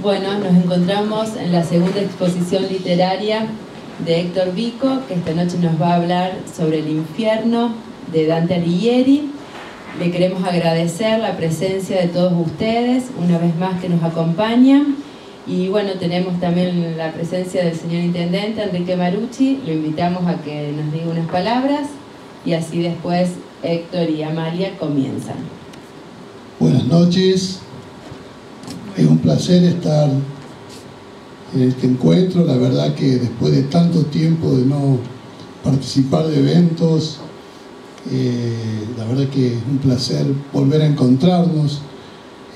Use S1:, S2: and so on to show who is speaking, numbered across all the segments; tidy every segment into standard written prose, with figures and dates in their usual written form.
S1: Bueno, nos encontramos en la segunda exposición literaria de Héctor Vico, que esta noche nos va a hablar sobre el infierno de Dante Alighieri. Le queremos agradecer la presencia de todos ustedes, una vez más que nos acompañan. Y bueno, tenemos también la presencia del señor Intendente, Enrique Marucci. Lo invitamos a que nos diga unas palabras y así después Héctor y Amalia comienzan.
S2: Buenas noches. Es un placer estar en este encuentro. La verdad que después de tanto tiempo de no participar de eventos, la verdad que es un placer volver a encontrarnos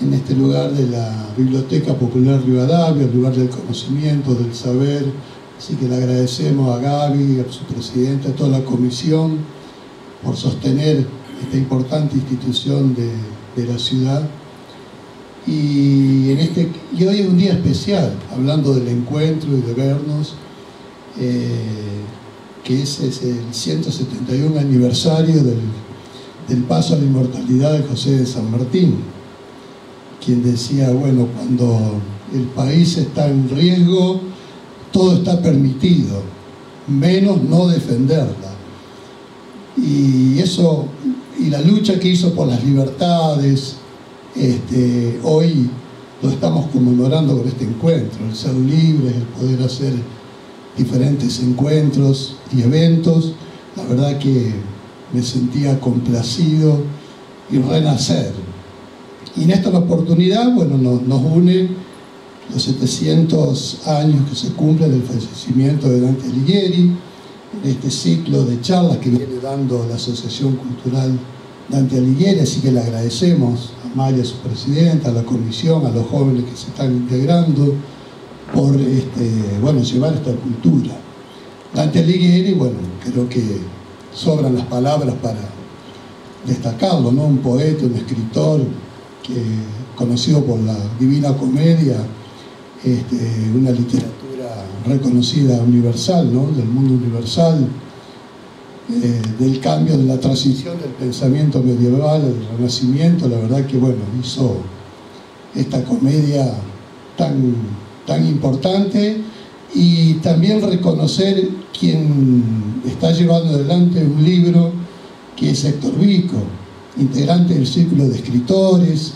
S2: en este lugar de la Biblioteca Popular Rivadavia, el lugar del conocimiento, del saber. Así que le agradecemos a Gaby, a su presidente, a toda la comisión por sostener esta importante institución de la ciudad. Y hoy es un día especial, hablando del encuentro y de vernos, que ese es el 171 aniversario del paso a la inmortalidad de José de San Martín, quien decía, bueno, cuando el país está en riesgo, todo está permitido, menos no defenderla. Y eso, y la lucha que hizo por las libertades, hoy lo estamos conmemorando con este encuentro, el ser libres, el poder hacer diferentes encuentros y eventos. La verdad que me sentía complacido y renacer. Y en esta oportunidad, bueno, nos une los 700 años que se cumplen del fallecimiento de Dante Alighieri, en este ciclo de charlas que viene dando la Asociación Cultural Dante Alighieri, así que le agradecemos a María, su presidenta, a la comisión, a los jóvenes que se están integrando, por llevar esta cultura. Dante Alighieri, bueno, creo que sobran las palabras para destacarlo, ¿no? Un poeta, un escritor, conocido por la Divina Comedia, una literatura reconocida universal, ¿no? Del mundo universal, del cambio, de la transición del pensamiento medieval al Renacimiento. La verdad que, bueno, hizo esta comedia tan importante, y también reconocer quien está llevando adelante un libro que es Héctor Vico, integrante del Círculo de Escritores,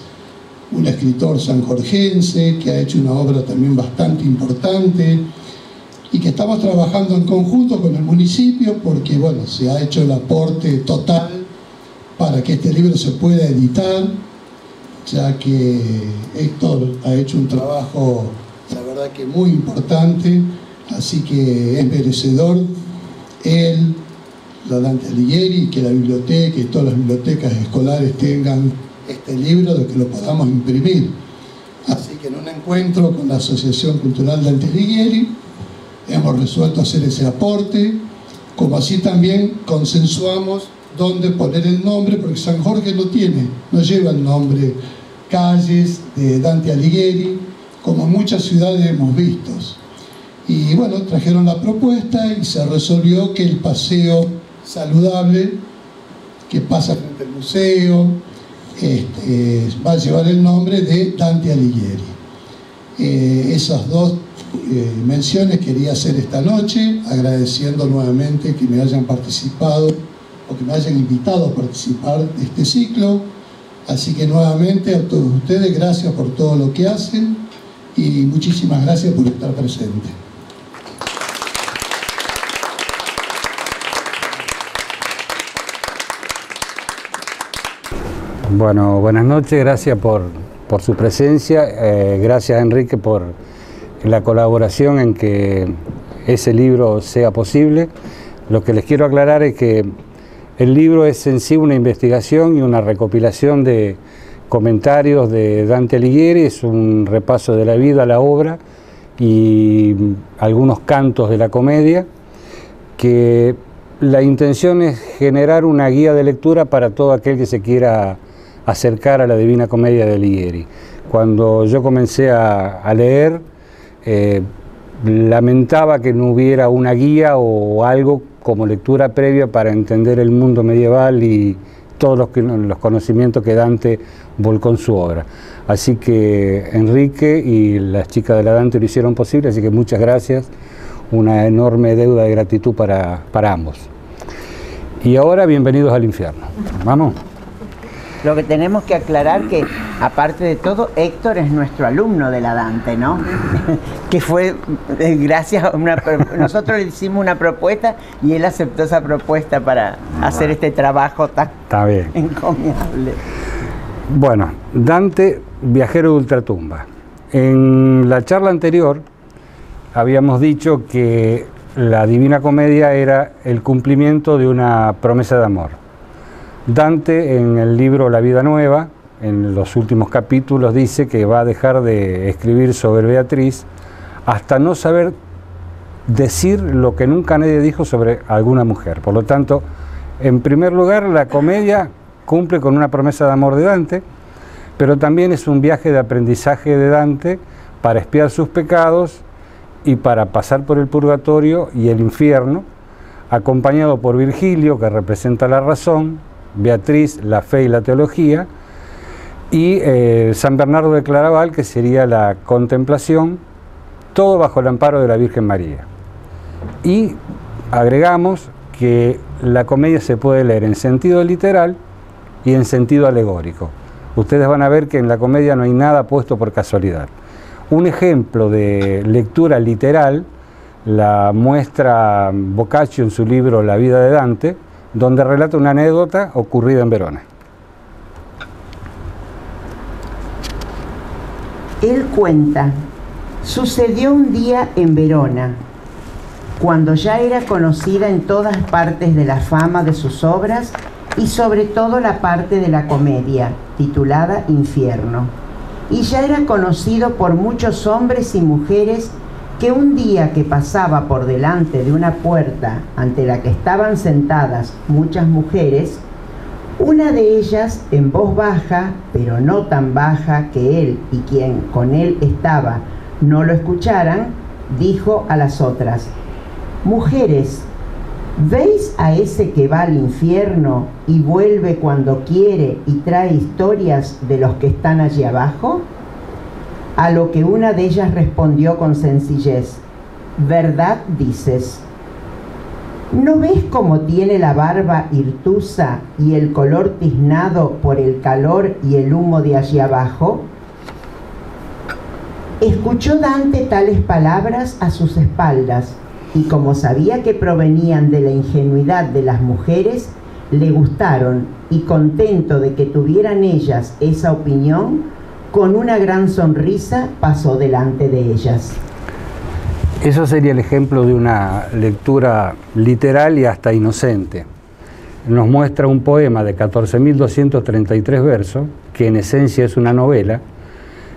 S2: un escritor sanjorgense que ha hecho una obra también bastante importante, y que estamos trabajando en conjunto con el municipio porque, bueno, se ha hecho el aporte total para que este libro se pueda editar, ya que Héctor ha hecho un trabajo, la verdad que muy importante, así que es merecedor él, la Dante Alighieri, que la biblioteca y todas las bibliotecas escolares tengan este libro, de que lo podamos imprimir. Así que en un encuentro con la Asociación Cultural Dante Alighieri hemos resuelto hacer ese aporte, como así también consensuamos dónde poner el nombre, porque San Jorge no lleva el nombre calles de Dante Alighieri, como muchas ciudades hemos visto. Y bueno, trajeron la propuesta y se resolvió que el paseo saludable que pasa frente al museo va a llevar el nombre de Dante Alighieri. Esas dos menciones quería hacer esta noche, agradeciendo nuevamente que me hayan participado o que me hayan invitado a participar de este ciclo. Así que nuevamente a todos ustedes, gracias por todo lo que hacen y muchísimas gracias por estar presente.
S3: Bueno, buenas noches, gracias por su presencia, gracias Enrique por la colaboración en que ese libro sea posible. Lo que les quiero aclarar es que el libro es en sí una investigación y una recopilación de comentarios de Dante Alighieri, es un repaso de la vida, la obra y algunos cantos de la comedia, que la intención es generar una guía de lectura para todo aquel que se quiera acercar a la Divina Comedia de Alighieri. Cuando yo comencé a leer, lamentaba que no hubiera una guía o algo como lectura previa para entender el mundo medieval y todos los conocimientos que Dante volcó en su obra. Así que Enrique y las chicas de la Dante lo hicieron posible, así que muchas gracias, una enorme deuda de gratitud para ambos. Y ahora, bienvenidos al infierno. ¿Vamos?
S4: Lo que tenemos que aclarar que, aparte de todo, Héctor es nuestro alumno de la Dante, ¿no? Que fue gracias a nosotros le hicimos una propuesta y él aceptó esa propuesta para hacer este trabajo tan encomiable.
S3: Bueno, Dante, viajero de ultratumba. En la charla anterior habíamos dicho que la Divina Comedia era el cumplimiento de una promesa de amor. Dante, en el libro La vida nueva, en los últimos capítulos, dice que va a dejar de escribir sobre Beatriz hasta no saber decir lo que nunca nadie dijo sobre alguna mujer. Por lo tanto, en primer lugar, la comedia cumple con una promesa de amor de Dante, pero también es un viaje de aprendizaje de Dante para expiar sus pecados y para pasar por el purgatorio y el infierno, acompañado por Virgilio, que representa la razón, Beatriz, la fe y la teología, y San Bernardo de Claraval, que sería la contemplación, todo bajo el amparo de la Virgen María. Y agregamos que la comedia se puede leer en sentido literal y en sentido alegórico. Ustedes van a ver que en la comedia no hay nada puesto por casualidad. Un ejemplo de lectura literal la muestra Boccaccio en su libro La vida de Dante, donde relata una anécdota ocurrida en Verona.
S4: Él cuenta: sucedió un día en Verona, cuando ya era conocida en todas partes de la fama de sus obras y sobre todo la parte de la comedia, titulada Infierno. Y ya era conocido por muchos hombres y mujeres que un día que pasaba por delante de una puerta ante la que estaban sentadas muchas mujeres, una de ellas, en voz baja, pero no tan baja que él y quien con él estaba no lo escucharan, dijo a las otras: mujeres, ¿veis a ese que va al infierno y vuelve cuando quiere y trae historias de los que están allí abajo? A lo que una de ellas respondió con sencillez: verdad dices. ¿No ves cómo tiene la barba hirtusa y el color tiznado por el calor y el humo de allí abajo? Escuchó Dante tales palabras a sus espaldas, y como sabía que provenían de la ingenuidad de las mujeres, le gustaron, y contento de que tuvieran ellas esa opinión, con una gran sonrisa pasó delante de ellas.
S3: Eso sería el ejemplo de una lectura literal y hasta inocente. Nos muestra un poema de 14.233 versos, que en esencia es una novela,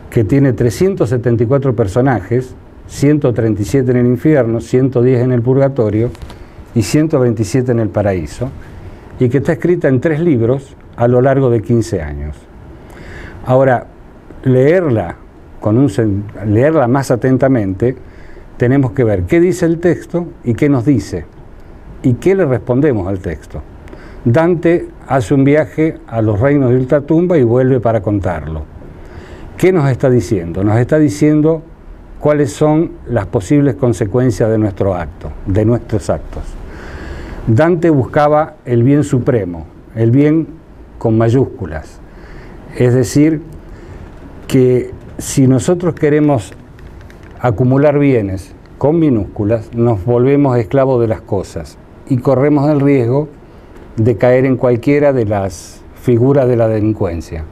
S3: que tiene 374 personajes, 137 en el infierno, 110 en el purgatorio y 127 en el paraíso, y que está escrita en 3 libros a lo largo de 15 años. Ahora, leerla más atentamente, tenemos que ver qué dice el texto y qué nos dice, y qué le respondemos al texto. Dante hace un viaje a los reinos de ultratumba y vuelve para contarlo. ¿Qué nos está diciendo? Nos está diciendo cuáles son las posibles consecuencias de nuestro acto, de nuestros actos. Dante buscaba el bien supremo, el bien con mayúsculas. Es decir, que si nosotros queremos acumular bienes con minúsculas, nos volvemos esclavos de las cosas y corremos el riesgo de caer en cualquiera de las figuras de la delincuencia.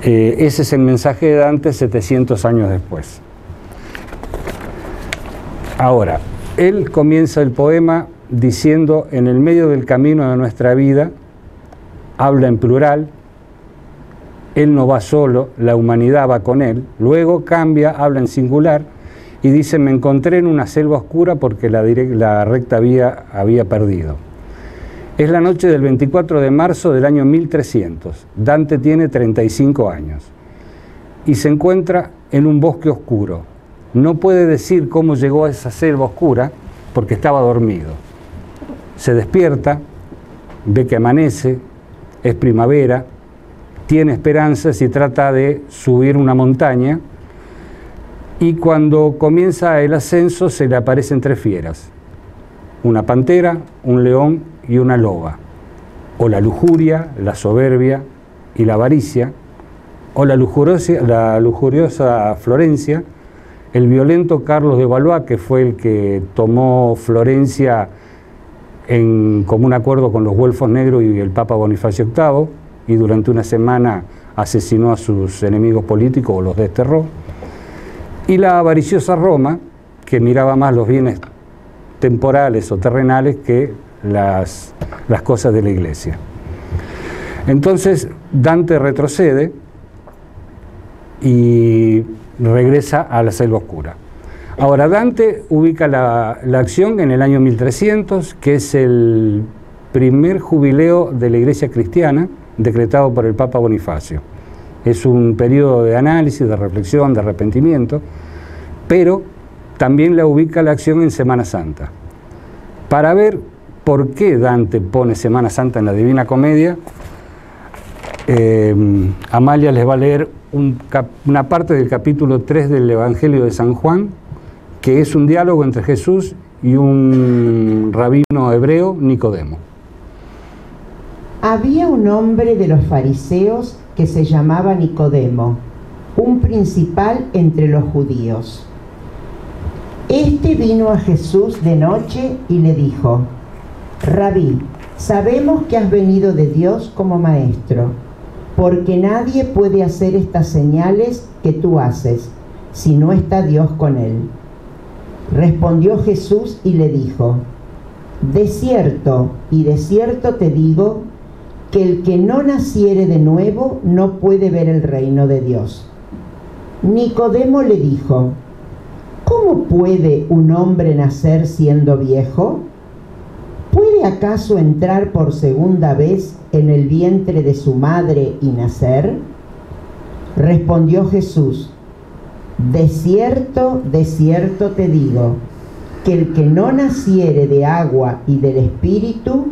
S3: Ese es el mensaje de Dante 700 años después. Ahora, él comienza el poema diciendo: en el medio del camino de nuestra vida, habla en plural, él no va solo, la humanidad va con él. Luego cambia, habla en singular y dice: me encontré en una selva oscura porque la recta vía había perdido. Es la noche del 24 de marzo del año 1300. Dante tiene 35 años y se encuentra en un bosque oscuro. No puede decir cómo llegó a esa selva oscura porque estaba dormido. Se despierta, ve que amanece, es primavera, tiene esperanzas y trata de subir una montaña, y cuando comienza el ascenso se le aparecen 3 fieras, una pantera, un león y una loba, o la lujuria, la soberbia y la avaricia, o la lujuriosa Florencia, el violento Carlos de Valois, que fue el que tomó Florencia en común acuerdo con los güelfos negros y el Papa Bonifacio VIII, y durante una semana asesinó a sus enemigos políticos o los desterró, y la avariciosa Roma, que miraba más los bienes temporales o terrenales que las cosas de la iglesia. Entonces Dante retrocede y regresa a la selva oscura. Ahora, Dante ubica la acción en el año 1300, que es el primer jubileo de la Iglesia cristiana, decretado por el Papa Bonifacio. Es un periodo de análisis, de reflexión, de arrepentimiento, pero también la ubica la acción en Semana Santa. Para ver por qué Dante pone Semana Santa en la Divina Comedia, Amalia les va a leer una parte del capítulo 3 del Evangelio de San Juan, que es un diálogo entre Jesús y un rabino hebreo, Nicodemo.
S4: Había un hombre de los fariseos que se llamaba Nicodemo, un principal entre los judíos. Este vino a Jesús de noche y le dijo: Rabí, sabemos que has venido de Dios como maestro, porque nadie puede hacer estas señales que tú haces, si no está Dios con él. Respondió Jesús y le dijo: de cierto te digo, que el que no naciere de nuevo no puede ver el reino de Dios. Nicodemo le dijo: ¿cómo puede un hombre nacer siendo viejo? ¿Puede acaso entrar por segunda vez en el vientre de su madre y nacer? Respondió Jesús: de cierto te digo, que el que no naciere de agua y del Espíritu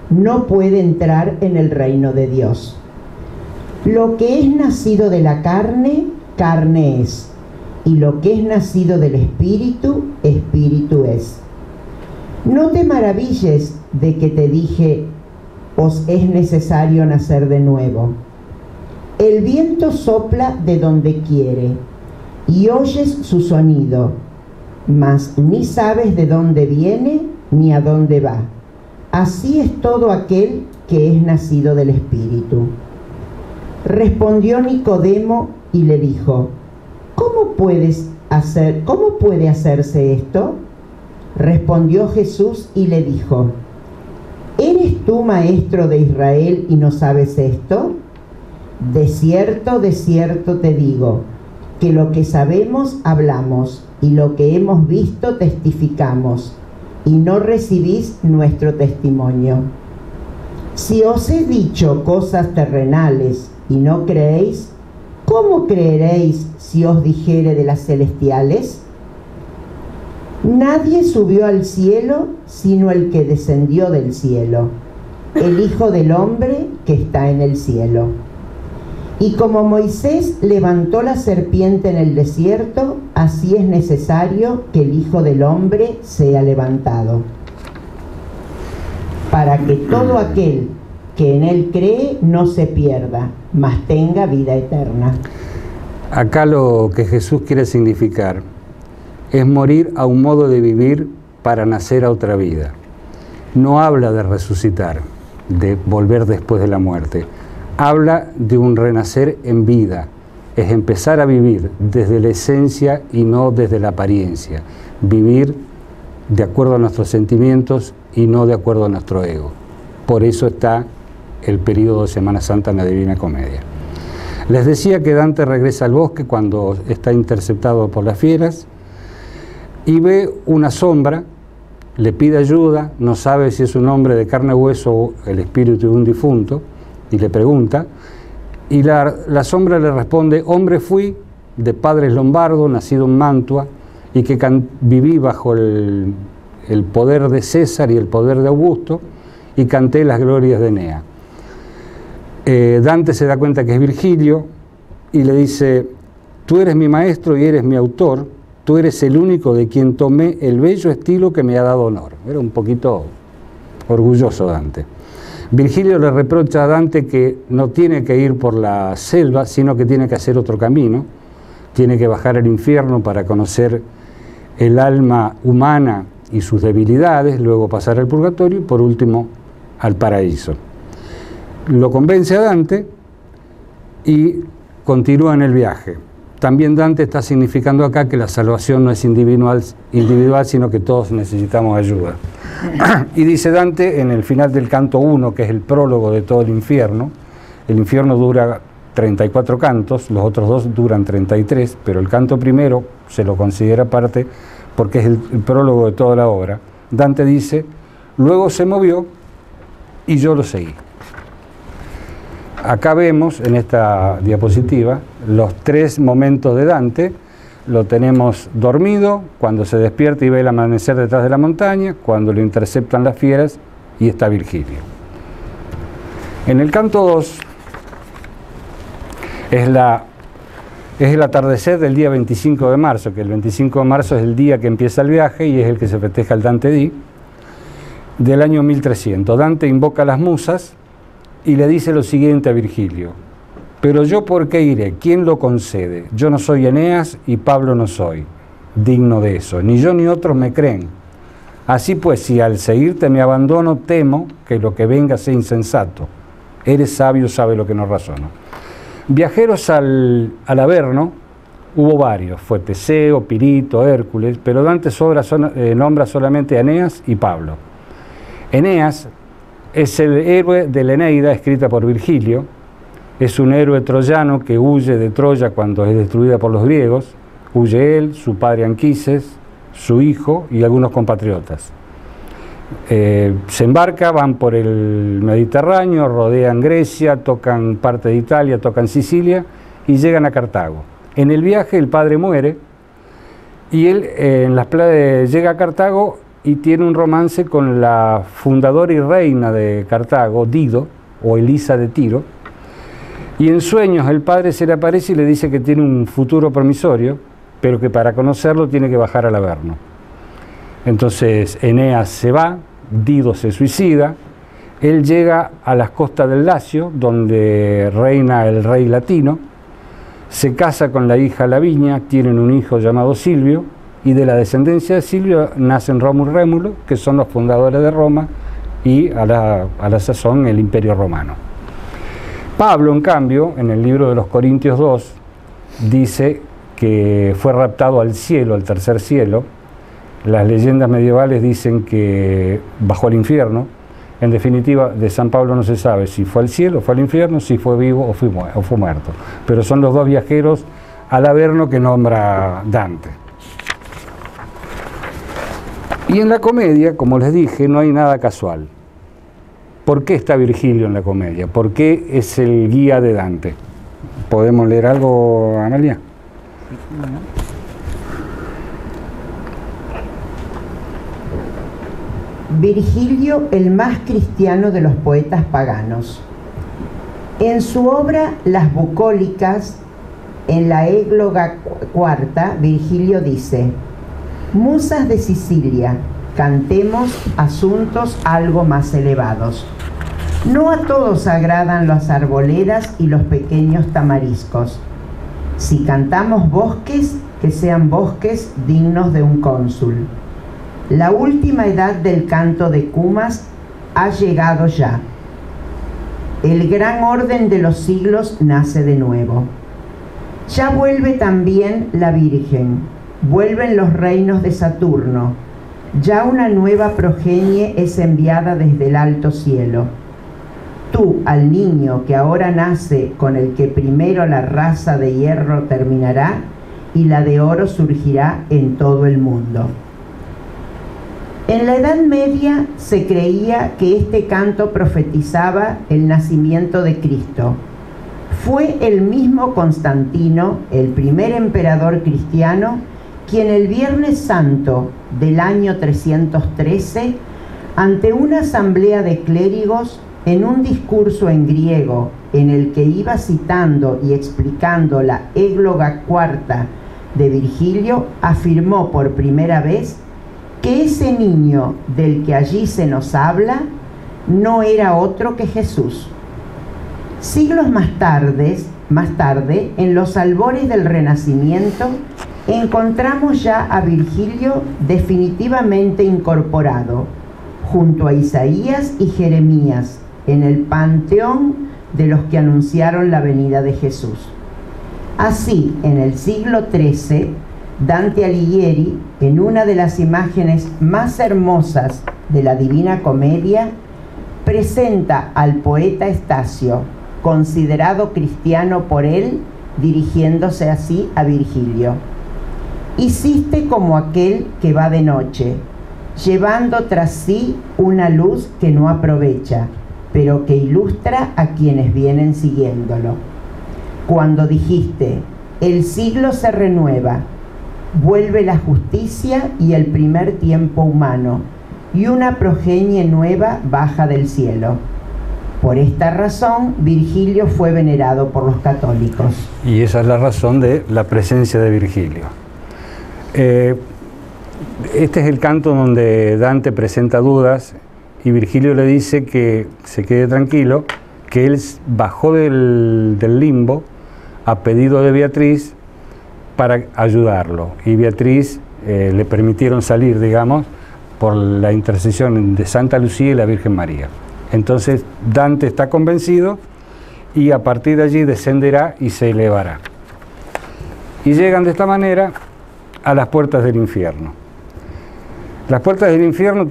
S4: no puede entrar en el reino de Dios. Lo que es nacido de la carne, carne es, y lo que es nacido del Espíritu, Espíritu es. No te maravilles de que te dije: os es necesario nacer de nuevo. El viento sopla de donde quiere, y oyes su sonido, mas ni sabes de dónde viene ni a dónde va. Así es todo aquel que es nacido del Espíritu. Respondió Nicodemo y le dijo: ¿Cómo puede hacerse esto? Respondió Jesús y le dijo: ¿eres tú maestro de Israel y no sabes esto? De cierto te digo, que lo que sabemos hablamos, y lo que hemos visto testificamos, y no recibís nuestro testimonio. Si os he dicho cosas terrenales y no creéis, ¿cómo creeréis si os dijere de las celestiales? Nadie subió al cielo sino el que descendió del cielo, el Hijo del Hombre que está en el cielo. Y como Moisés levantó la serpiente en el desierto, así es necesario que el Hijo del Hombre sea levantado, para que todo aquel que en él cree no se pierda, mas tenga vida eterna.
S3: Acá lo que Jesús quiere significar es morir a un modo de vivir para nacer a otra vida. No habla de resucitar, de volver después de la muerte. Habla de un renacer en vida, es empezar a vivir desde la esencia y no desde la apariencia. Vivir de acuerdo a nuestros sentimientos y no de acuerdo a nuestro ego. Por eso está el periodo de Semana Santa en la Divina Comedia. Les decía que Dante regresa al bosque cuando está interceptado por las fieras y ve una sombra, le pide ayuda, no sabe si es un hombre de carne y hueso o el espíritu de un difunto, y le pregunta, y la sombra le responde: hombre fui, de padres lombardos, nacido en Mantua, y que viví bajo el poder de César y el poder de Augusto, y canté las glorias de Enea. Dante se da cuenta que es Virgilio y le dice: tú eres mi maestro y eres mi autor, tú eres el único de quien tomé el bello estilo que me ha dado honor. Era un poquito orgulloso Dante. Virgilio le reprocha a Dante que no tiene que ir por la selva, sino que tiene que hacer otro camino, tiene que bajar al infierno para conocer el alma humana y sus debilidades, luego pasar al purgatorio y por último al paraíso. Lo convence a Dante y continúa en el viaje. También Dante está significando acá que la salvación no es individual, sino que todos necesitamos ayuda. Y dice Dante en el final del canto 1, que es el prólogo de todo el infierno dura 34 cantos, los otros dos duran 33, pero el canto primero se lo considera parte porque es el prólogo de toda la obra. Dante dice: luego se movió y yo lo seguí. Acá vemos en esta diapositiva los 3 momentos de Dante. Lo tenemos dormido, cuando se despierta y ve el amanecer detrás de la montaña, cuando lo interceptan las fieras y está Virgilio. En el canto 2 es el atardecer del día 25 de marzo, que el 25 de marzo es el día que empieza el viaje y es el que se festeja el Dante Dí, del año 1300. Dante invoca a las musas y le dice lo siguiente a Virgilio: pero yo, ¿por qué iré? ¿Quién lo concede? Yo no soy Eneas y Pablo no soy digno de eso, ni yo ni otros me creen. Así pues, si al seguirte me abandono, temo que lo que venga sea insensato. Eres sabio, sabe lo que no razono. Viajeros al Averno hubo varios, fue Teseo, Pirito, Hércules, pero Dante nombra solamente a Eneas y Pablo. Eneas es el héroe de la Eneida, escrita por Virgilio. Es un héroe troyano que huye de Troya cuando es destruida por los griegos. Huye él, su padre Anquises, su hijo y algunos compatriotas. Se embarca, van por el Mediterráneo, rodean Grecia, tocan parte de Italia, tocan Sicilia y llegan a Cartago. En el viaje el padre muere y él llega a Cartago y tiene un romance con la fundadora y reina de Cartago, Dido, o Elisa de Tiro, y en sueños el padre se le aparece y le dice que tiene un futuro promisorio, pero que para conocerlo tiene que bajar al Averno. Entonces Eneas se va, Dido se suicida, él llega a las costas del Lacio, donde reina el rey latino, se casa con la hija Lavinia, tienen un hijo llamado Silvio, y de la descendencia de Silvio nacen Rómulo y Rémulo, que son los fundadores de Roma y a la sazón el Imperio Romano. Pablo, en cambio, en el libro de los Corintios 2, dice que fue raptado al cielo, al tercer cielo. Las leyendas medievales dicen que bajó al infierno. En definitiva, de San Pablo no se sabe si fue al cielo, fue al infierno, si fue vivo o fue muerto. Pero son los dos viajeros al Averno que nombra Dante. Y en la comedia, como les dije, no hay nada casual. ¿Por qué está Virgilio en la comedia? ¿Por qué es el guía de Dante? ¿Podemos leer algo, Amalia?
S4: Virgilio, el más cristiano de los poetas paganos. En su obra Las Bucólicas, en la égloga cuarta, Virgilio dice: musas de Sicilia, cantemos asuntos algo más elevados. No a todos agradan las arboledas y los pequeños tamariscos. Si cantamos bosques, que sean bosques dignos de un cónsul. La última edad del canto de Cumas ha llegado ya. El gran orden de los siglos nace de nuevo. Ya vuelve también la Virgen, vuelven los reinos de Saturno. Ya una nueva progenie es enviada desde el alto cielo. Tú, al niño que ahora nace, con el que primero la raza de hierro terminará y la de oro surgirá en todo el mundo. En la Edad Media se creía que este canto profetizaba el nacimiento de Cristo. Fue el mismo Constantino, el primer emperador cristiano, quien el Viernes Santo del año 313, ante una asamblea de clérigos, en un discurso en griego en el que iba citando y explicando la égloga cuarta de Virgilio, afirmó por primera vez que ese niño del que allí se nos habla no era otro que Jesús. Siglos más tarde, en los albores del Renacimiento, encontramos ya a Virgilio definitivamente incorporado, junto a Isaías y Jeremías, en el panteón de los que anunciaron la venida de Jesús. Así, en el siglo XIII, Dante Alighieri, en una de las imágenes más hermosas de la Divina Comedia, presenta al poeta Estacio, considerado cristiano por él, dirigiéndose así a Virgilio: hiciste como aquel que va de noche, llevando tras sí una luz que no aprovecha, pero que ilustra a quienes vienen siguiéndolo. Cuando dijiste, el siglo se renueva, vuelve la justicia y el primer tiempo humano, y una progenie nueva baja del cielo. Por esta razón, Virgilio fue venerado por los católicos.
S3: Y esa es la razón de la presencia de Virgilio. Este es el canto donde Dante presenta dudas y Virgilio le dice que se quede tranquilo, que él bajó del limbo a pedido de Beatriz para ayudarlo. Y Beatriz le permitieron salir, digamos, por la intercesión de Santa Lucía y la Virgen María. Entonces Dante está convencido y a partir de allí descenderá y se elevará. Y llegan de esta manera a las puertas del infierno. Las puertas del infierno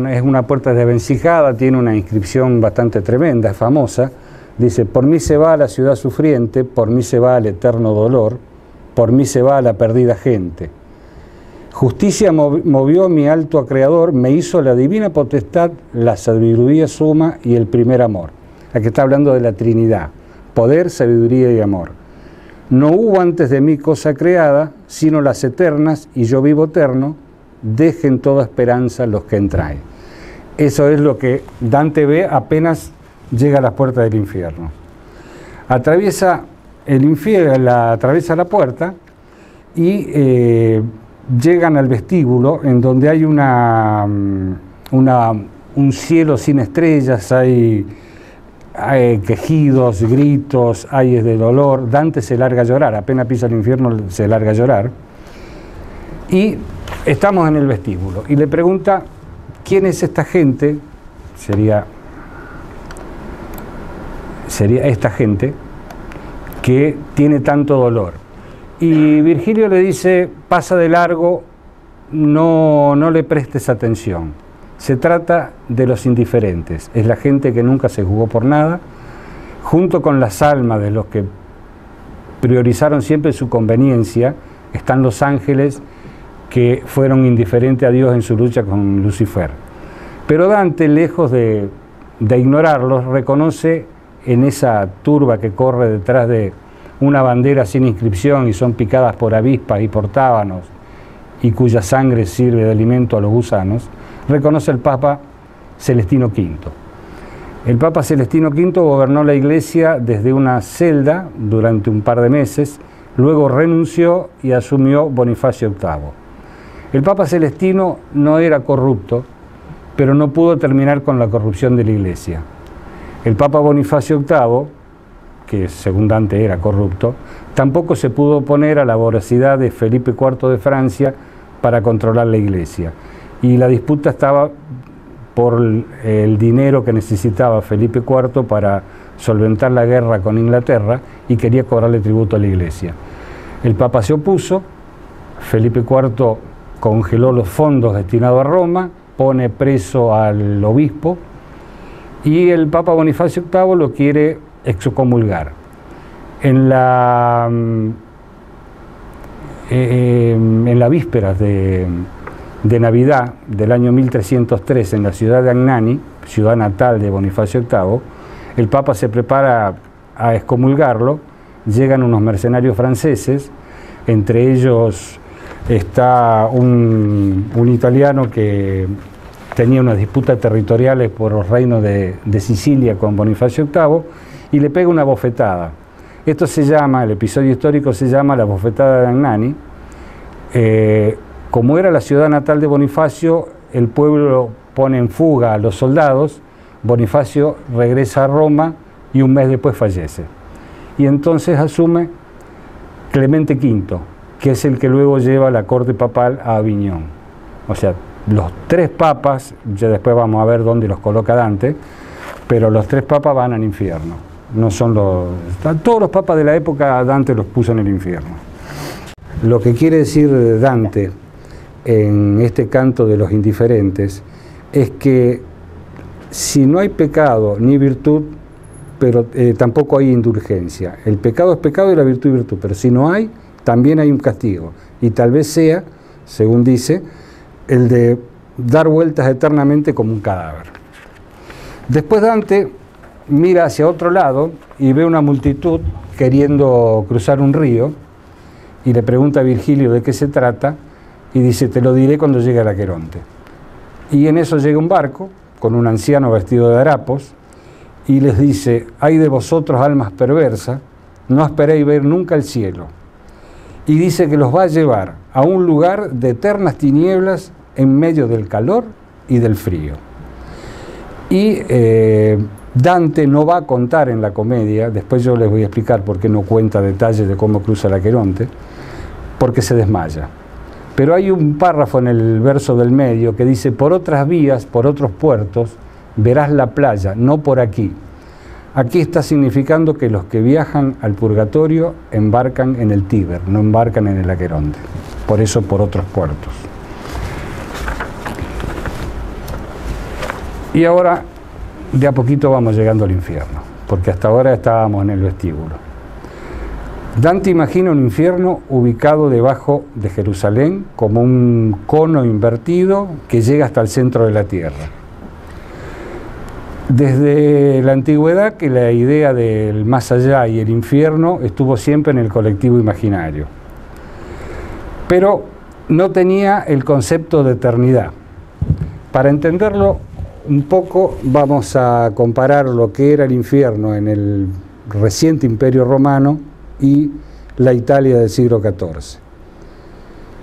S3: es una puerta desvencijada, tiene una inscripción bastante tremenda, famosa. Dice: por mí se va a la ciudad sufriente, por mí se va al eterno dolor, por mí se va a la perdida gente. Justicia movió mi alto Creador, me hizo la divina potestad, la sabiduría suma y el primer amor. Aquí está hablando de la Trinidad: poder, sabiduría y amor. No hubo antes de mí cosa creada, sino las eternas, y yo vivo eterno, dejen toda esperanza los que entráis. Eso es lo que Dante ve apenas llega a las puertas del infierno. Atraviesa el infierno, atraviesa la puerta y llegan al vestíbulo, en donde hay un cielo sin estrellas, hay quejidos, gritos, ayes de dolor. Dante se larga a llorar, apenas pisa el infierno se larga a llorar. Y estamos en el vestíbulo y le pregunta: ¿quién es esta gente? Sería esta gente que tiene tanto dolor. Y Virgilio le dice: pasa de largo, no le prestes atención. Se trata de los indiferentes, es la gente que nunca se jugó por nada, junto con las almas de los que priorizaron siempre su conveniencia, están los ángeles que fueron indiferentes a Dios en su lucha con Lucifer. Pero Dante, lejos de ignorarlos, reconoce en esa turba que corre detrás de una bandera sin inscripción y son picadas por avispas y por tábanos y cuya sangre sirve de alimento a los gusanos, reconoce el Papa Celestino V. El Papa Celestino V gobernó la Iglesia desde una celda durante un par de meses, luego renunció y asumió Bonifacio VIII. El Papa Celestino no era corrupto, pero no pudo terminar con la corrupción de la Iglesia. El Papa Bonifacio VIII, que según Dante era corrupto, tampoco se pudo oponer a la voracidad de Felipe IV de Francia para controlar la Iglesia. Y la disputa estaba por el dinero que necesitaba Felipe IV para solventar la guerra con Inglaterra y quería cobrarle tributo a la Iglesia. El Papa se opuso, Felipe IV congeló los fondos destinados a Roma, pone preso al obispo y el Papa Bonifacio VIII lo quiere excomulgar. En la víspera de Navidad del año 1303 en la ciudad de Agnani, ciudad natal de Bonifacio VIII, el Papa se prepara a excomulgarlo. Llegan unos mercenarios franceses, entre ellos está un italiano que tenía unas disputas territoriales por los reinos de Sicilia con Bonifacio VIII, y le pega una bofetada. Esto se llama, el episodio histórico se llama la bofetada de Agnani. Como era la ciudad natal de Bonifacio, el pueblo pone en fuga a los soldados, Bonifacio regresa a Roma y un mes después fallece. Y entonces asume Clemente V, que es el que luego lleva la corte papal a Aviñón. O sea, los 3 papas, ya después vamos a ver dónde los coloca Dante, pero los 3 papas van al infierno. No son todos los papas de la época Dante los puso en el infierno. Lo que quiere decir Dante en este canto de los indiferentes es que si no hay pecado ni virtud, pero tampoco hay indulgencia. El pecado es pecado y la virtud es virtud, pero si no hay, también hay un castigo. Y tal vez sea, según dice, el de dar vueltas eternamente como un cadáver. Después Dante mira hacia otro lado y ve una multitud queriendo cruzar un río y le pregunta a Virgilio de qué se trata y dice: te lo diré cuando llegue al Aqueronte. Y en eso llega un barco con un anciano vestido de harapos y les dice: ay de vosotros, almas perversas, no esperéis ver nunca el cielo. Y dice que los va a llevar a un lugar de eternas tinieblas en medio del calor y del frío. Y Dante no va a contar en la comedia, después yo les voy a explicar por qué no cuenta detalles de cómo cruza el Aqueronte, porque se desmaya. Pero hay un párrafo en el verso del medio que dice: por otras vías, por otros puertos, verás la playa, no por aquí. Aquí está significando que los que viajan al purgatorio embarcan en el Tíber, no embarcan en el Aqueronte. Por eso, por otros puertos. Y ahora, de a poquito vamos llegando al infierno, porque hasta ahora estábamos en el vestíbulo. Dante imagina un infierno ubicado debajo de Jerusalén como un cono invertido que llega hasta el centro de la tierra. Desde la antigüedad que la idea del más allá y el infierno estuvo siempre en el colectivo imaginario, pero no tenía el concepto de eternidad. Para entenderlo un poco vamos a comparar lo que era el infierno en el reciente Imperio Romano y la Italia del siglo XIV.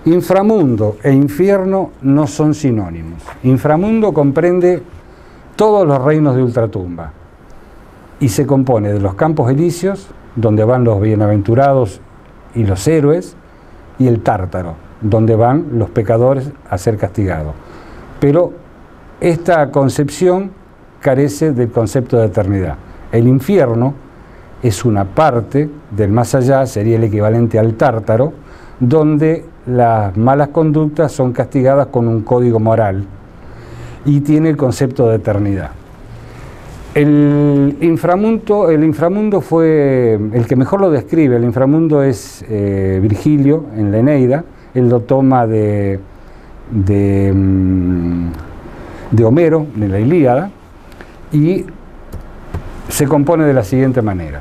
S3: Inframundo e infierno no son sinónimos. Inframundo comprende todos los reinos de ultratumba y se compone de los campos elíseos, donde van los bienaventurados y los héroes, y el Tártaro, donde van los pecadores a ser castigados. Pero esta concepción carece del concepto de eternidad. El infierno es una parte del más allá, sería el equivalente al Tártaro, donde las malas conductas son castigadas con un código moral y tiene el concepto de eternidad. El inframundo fue el que mejor lo describe. El inframundo es Virgilio en la Eneida. Él lo toma de Homero, de la Ilíada, y se compone de la siguiente manera.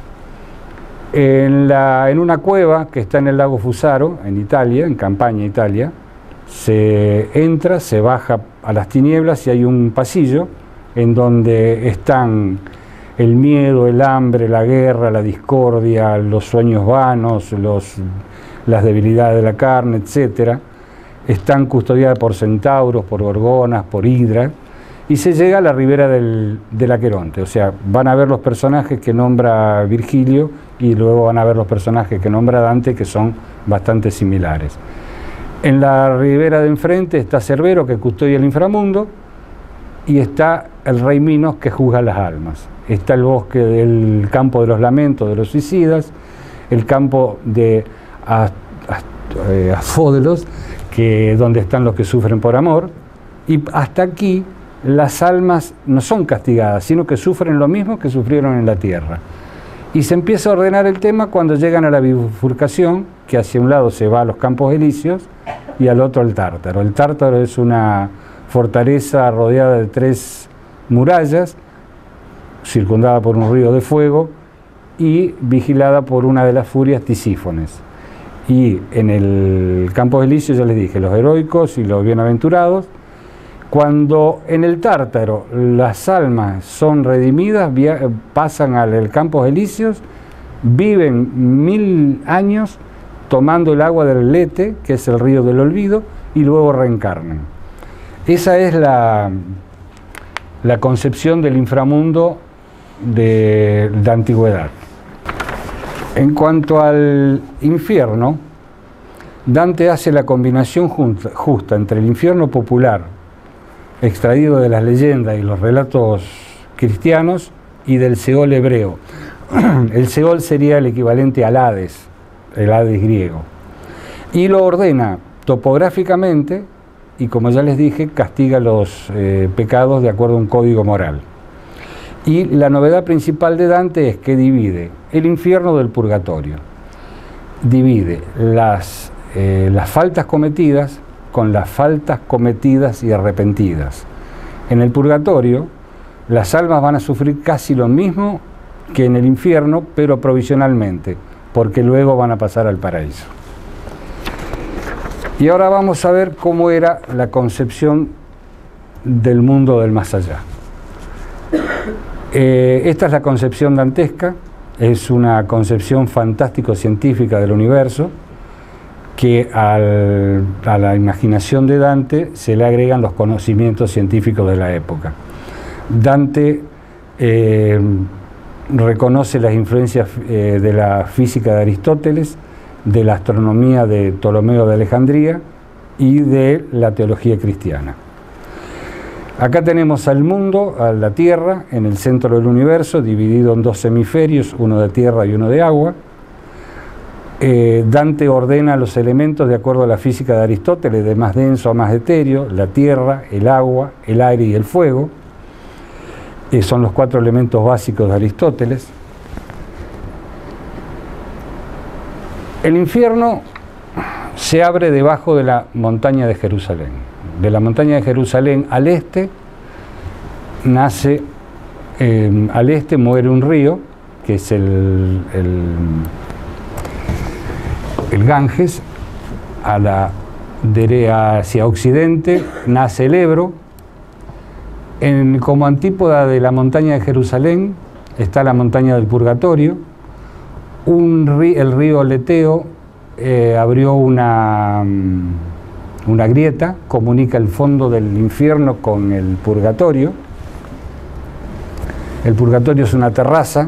S3: En una cueva que está en el lago Fusaro, en Italia, en Campania, Italia, se entra, se baja a las tinieblas y hay un pasillo en donde están el miedo, el hambre, la guerra, la discordia, los sueños vanos, las debilidades de la carne, etc. Están custodiadas por centauros, por gorgonas, por hidra, y se llega a la ribera del Aqueronte. O sea, van a ver los personajes que nombra Virgilio y luego van a ver los personajes que nombra Dante, que son bastante similares. En la ribera de enfrente está Cerbero, que custodia el inframundo, y está el rey Minos, que juzga las almas. Está el bosque del campo de los lamentos de los suicidas, el campo de Asfódelos, donde están los que sufren por amor, y hasta aquí las almas no son castigadas, sino que sufren lo mismo que sufrieron en la tierra. Y se empieza a ordenar el tema cuando llegan a la bifurcación, que hacia un lado se va a los campos elíseos y al otro al Tártaro. El Tártaro es una fortaleza rodeada de 3 murallas, circundada por un río de fuego y vigilada por una de las furias Tisífones. Y en el campo elíseo, ya les dije, los heroicos y los bienaventurados, Cuando en el Tártaro las almas son redimidas, pasan al Campos Elíseos, viven 1000 años tomando el agua del Lete, que es el río del olvido, y luego reencarnan. Esa es la concepción del inframundo de la antigüedad. En cuanto al infierno, Dante hace la combinación justa entre el infierno popular, extraído de las leyendas y los relatos cristianos, y del Seol hebreo. El Seol sería el equivalente al Hades, el Hades griego. Y lo ordena topográficamente y, como ya les dije, castiga los pecados de acuerdo a un código moral. Y la novedad principal de Dante es que divide el infierno del purgatorio. Divide las faltas cometidas con las faltas cometidas y arrepentidas. En el purgatorio, las almas van a sufrir casi lo mismo que en el infierno, pero provisionalmente, porque luego van a pasar al paraíso. Y ahora vamos a ver cómo era la concepción del mundo del más allá. Esta es la concepción dantesca, es una concepción fantástico-científica del universo, que a la imaginación de Dante se le agregan los conocimientos científicos de la época. Dante reconoce las influencias de la física de Aristóteles, de la astronomía de Ptolomeo de Alejandría y de la teología cristiana. Acá tenemos al mundo, a la Tierra, en el centro del universo, dividido en dos hemisferios, uno de tierra y uno de agua. Dante ordena los elementos de acuerdo a la física de Aristóteles, de más denso a más etéreo: la tierra, el agua, el aire y el fuego. Son los 4 elementos básicos de Aristóteles. El infierno se abre debajo de la montaña de Jerusalén. De la montaña de Jerusalén al este nace, al este muere un río, que es el Ganges. Hacia occidente nace el Ebro. Como antípoda de la montaña de Jerusalén está la montaña del Purgatorio. El río Leteo abrió una grieta, comunica el fondo del infierno con el purgatorio. El purgatorio es una terraza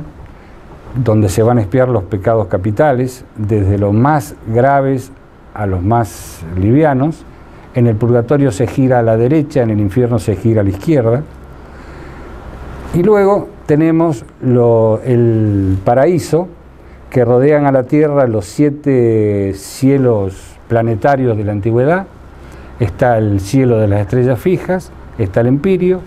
S3: donde se van a expiar los pecados capitales, desde los más graves a los más livianos. En el purgatorio se gira a la derecha, en el infierno se gira a la izquierda. Y luego tenemos el paraíso, que rodean a la tierra los 7 cielos planetarios de la antigüedad. Está el cielo de las estrellas fijas, está el empirio,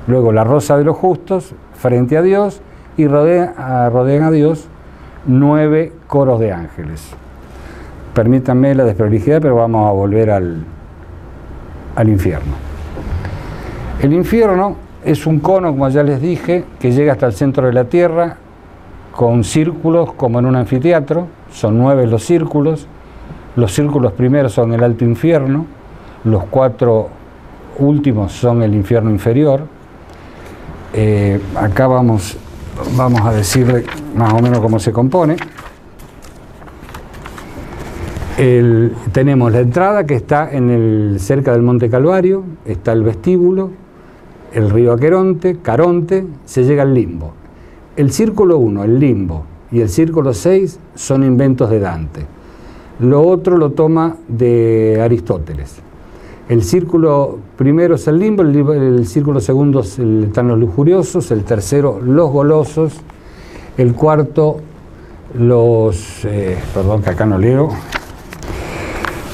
S3: luego la rosa de los justos frente a Dios, y rodean a Dios 9 coros de ángeles. Permítanme la desprolijidad, pero vamos a volver al infierno. El infierno es un cono, como ya les dije, que llega hasta el centro de la tierra, con círculos como en un anfiteatro. Son 9 los círculos. Los círculos primeros son el alto infierno, los 4 últimos son el infierno inferior. Acá vamos a decirle más o menos cómo se compone. Tenemos la entrada, que está cerca del Monte Calvario, está el vestíbulo, el río Aqueronte, Caronte, se llega al limbo. El círculo 1, el limbo, y el círculo 6 son inventos de Dante. Lo otro lo toma de Aristóteles. El círculo primero es el limbo, el círculo segundo están los lujuriosos, el tercero los golosos, el cuarto perdón que acá no leo,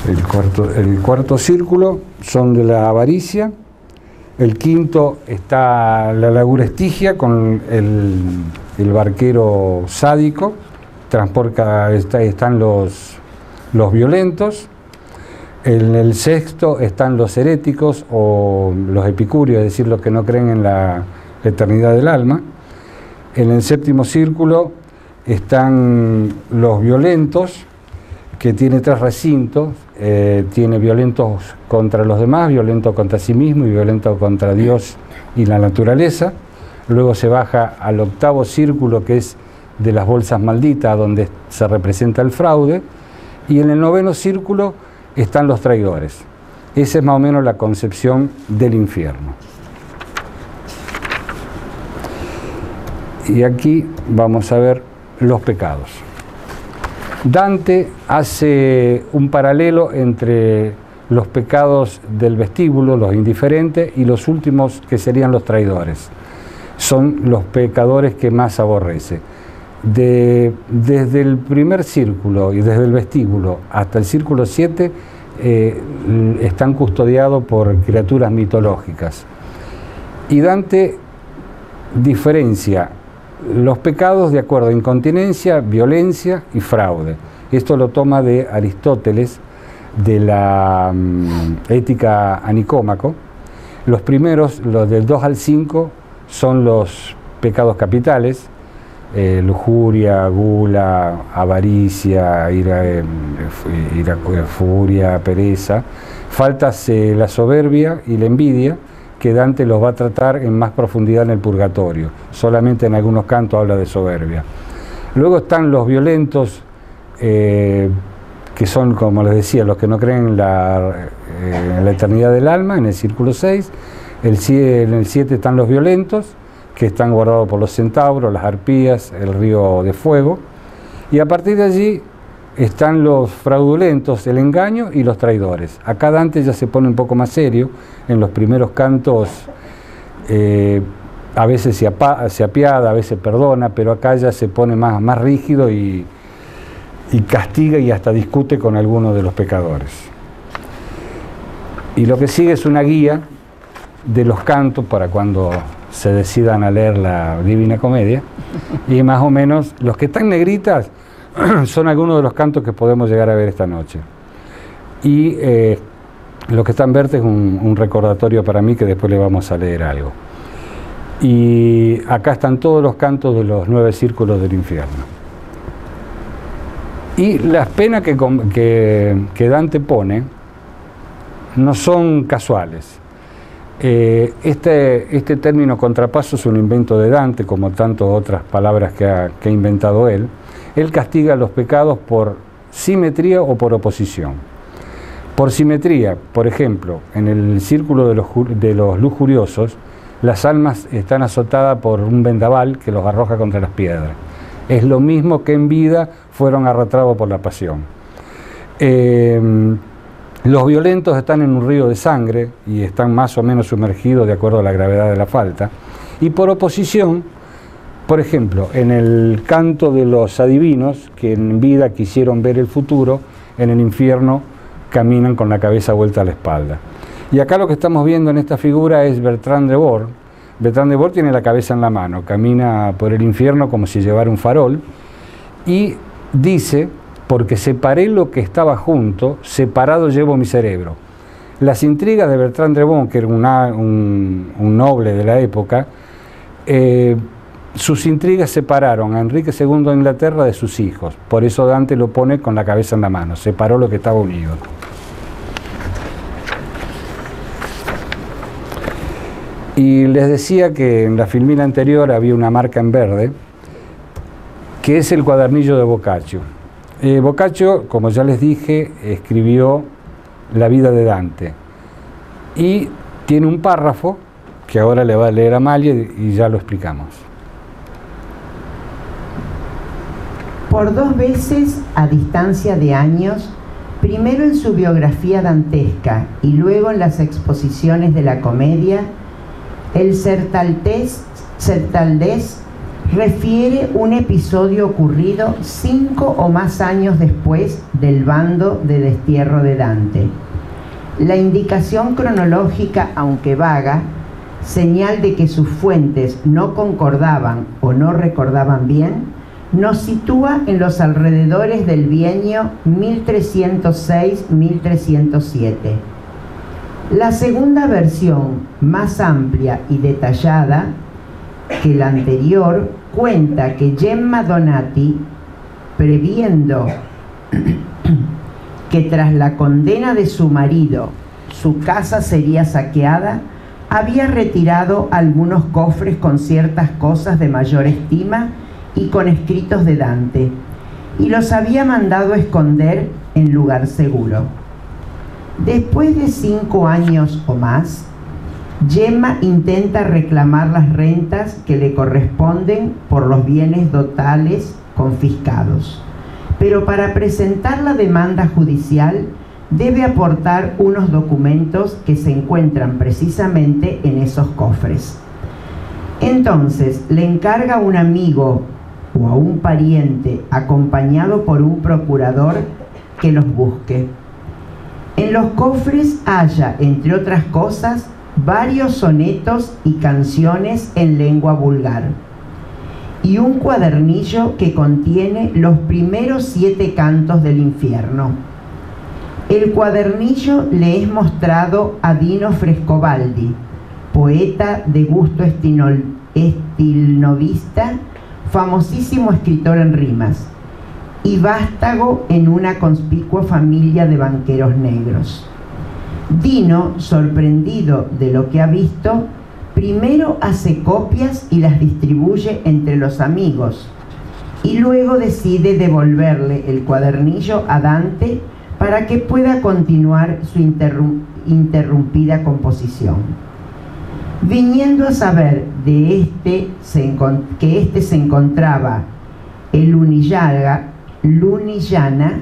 S3: el cuarto círculo son de la avaricia. El quinto está la laguna estigia con el barquero sádico, están los violentos. En el sexto están los heréticos o los epicúreos, es decir, los que no creen en la eternidad del alma. En el séptimo círculo están los violentos, que tiene 3 recintos. tiene violentos contra los demás, violento contra sí mismo y violento contra Dios y la naturaleza. Luego se baja al octavo círculo, que es de las bolsas malditas, donde se representa el fraude, y en el noveno círculo están los traidores. Esa es más o menos la concepción del infierno. Y aquí vamos a ver los pecados. Dante hace un paralelo entre los pecados del vestíbulo, los indiferentes, y los últimos, que serían los traidores. Son los pecadores que más aborrece. Desde el primer círculo y desde el vestíbulo hasta el círculo 7 están custodiados por criaturas mitológicas. Y Dante diferencia los pecados de acuerdo a incontinencia, violencia y fraude. Esto lo toma de Aristóteles, de la Ética a Nicómaco. Los primeros, los del 2 al 5, son los pecados capitales: lujuria, gula, avaricia, ira, furia, pereza. Faltas la soberbia y la envidia, que Dante los va a tratar en más profundidad en el Purgatorio. Solamente en algunos cantos habla de soberbia. Luego están los violentos, que son, como les decía, los que no creen en la eternidad del alma, en el círculo 6. En el 7 están los violentos, que están guardados por los centauros, las arpías, el río de fuego. Y a partir de allí están los fraudulentos, el engaño, y los traidores. Acá Dante ya se pone un poco más serio. En los primeros cantos a veces se apiada, a veces perdona, pero acá ya se pone más rígido y castiga y hasta discute con algunos de los pecadores. Y lo que sigue es una guía de los cantos para cuando se decidan a leer la Divina Comedia, y más o menos los que están negritas son algunos de los cantos que podemos llegar a ver esta noche. Y lo que está en verde es un recordatorio para mí, que después le vamos a leer algo. Y acá están todos los cantos de los 9 círculos del infierno. Y las penas que Dante pone no son casuales. Este término contrapaso es un invento de Dante, como tantas otras palabras que ha inventado él. Él castiga los pecados por simetría o por oposición. Por simetría, por ejemplo, en el círculo de los lujuriosos, las almas están azotadas por un vendaval que los arroja contra las piedras. Es lo mismo que en vida fueron arrastrados por la pasión. Los violentos están en un río de sangre y están más o menos sumergidos de acuerdo a la gravedad de la falta. Y por oposición, por ejemplo, en el canto de los adivinos, que en vida quisieron ver el futuro, en el infierno caminan con la cabeza vuelta a la espalda. Y acá lo que estamos viendo en esta figura es Bertrand de Born. Bertrand de Born tiene la cabeza en la mano, camina por el infierno como si llevara un farol, y dice: porque separé lo que estaba junto, separado llevo mi cerebro. Las intrigas de Bertrand de Born, que era un noble de la época, sus intrigas separaron a Enrique II de Inglaterra de sus hijos. Por eso Dante lo pone con la cabeza en la mano, separó lo que estaba unido. Y les decía que en la filmina anterior había una marca en verde, que es el cuadernillo de Boccaccio. Boccaccio, como ya les dije, escribió la vida de Dante. Y tiene un párrafo que ahora le va a leer Amalia y ya lo explicamos.
S4: Por 2 veces, a distancia de años, primero en su biografía dantesca y luego en las exposiciones de la comedia, el Certaltés refiere un episodio ocurrido 5 o más años después del bando de destierro de Dante. La indicación cronológica, aunque vaga, señal de que sus fuentes no concordaban o no recordaban bien, nos sitúa en los alrededores del bienio 1306-1307. La segunda versión, más amplia y detallada que la anterior, cuenta que Gemma Donati, previendo que tras la condena de su marido, su casa sería saqueada, había retirado algunos cofres con ciertas cosas de mayor estima y con escritos de Dante, y los había mandado esconder en lugar seguro. Después de 5 años o más, Gemma intenta reclamar las rentas que le corresponden por los bienes dotales confiscados, pero para presentar la demanda judicial debe aportar unos documentos que se encuentran precisamente en esos cofres. Entonces le encarga a un amigo o a un pariente acompañado por un procurador que los busque. En los cofres halla, entre otras cosas, varios sonetos y canciones en lengua vulgar y un cuadernillo que contiene los primeros 7 cantos del infierno. El cuadernillo le es mostrado a Dino Frescobaldi, poeta de gusto estilnovista, famosísimo escritor en rimas, y vástago en una conspicua familia de banqueros negros. Dino, sorprendido de lo que ha visto, primero hace copias y las distribuye entre los amigos, y luego decide devolverle el cuadernillo a Dante para que pueda continuar su interrumpida composición. Viniendo a saber de que éste se encontraba en Lunillana,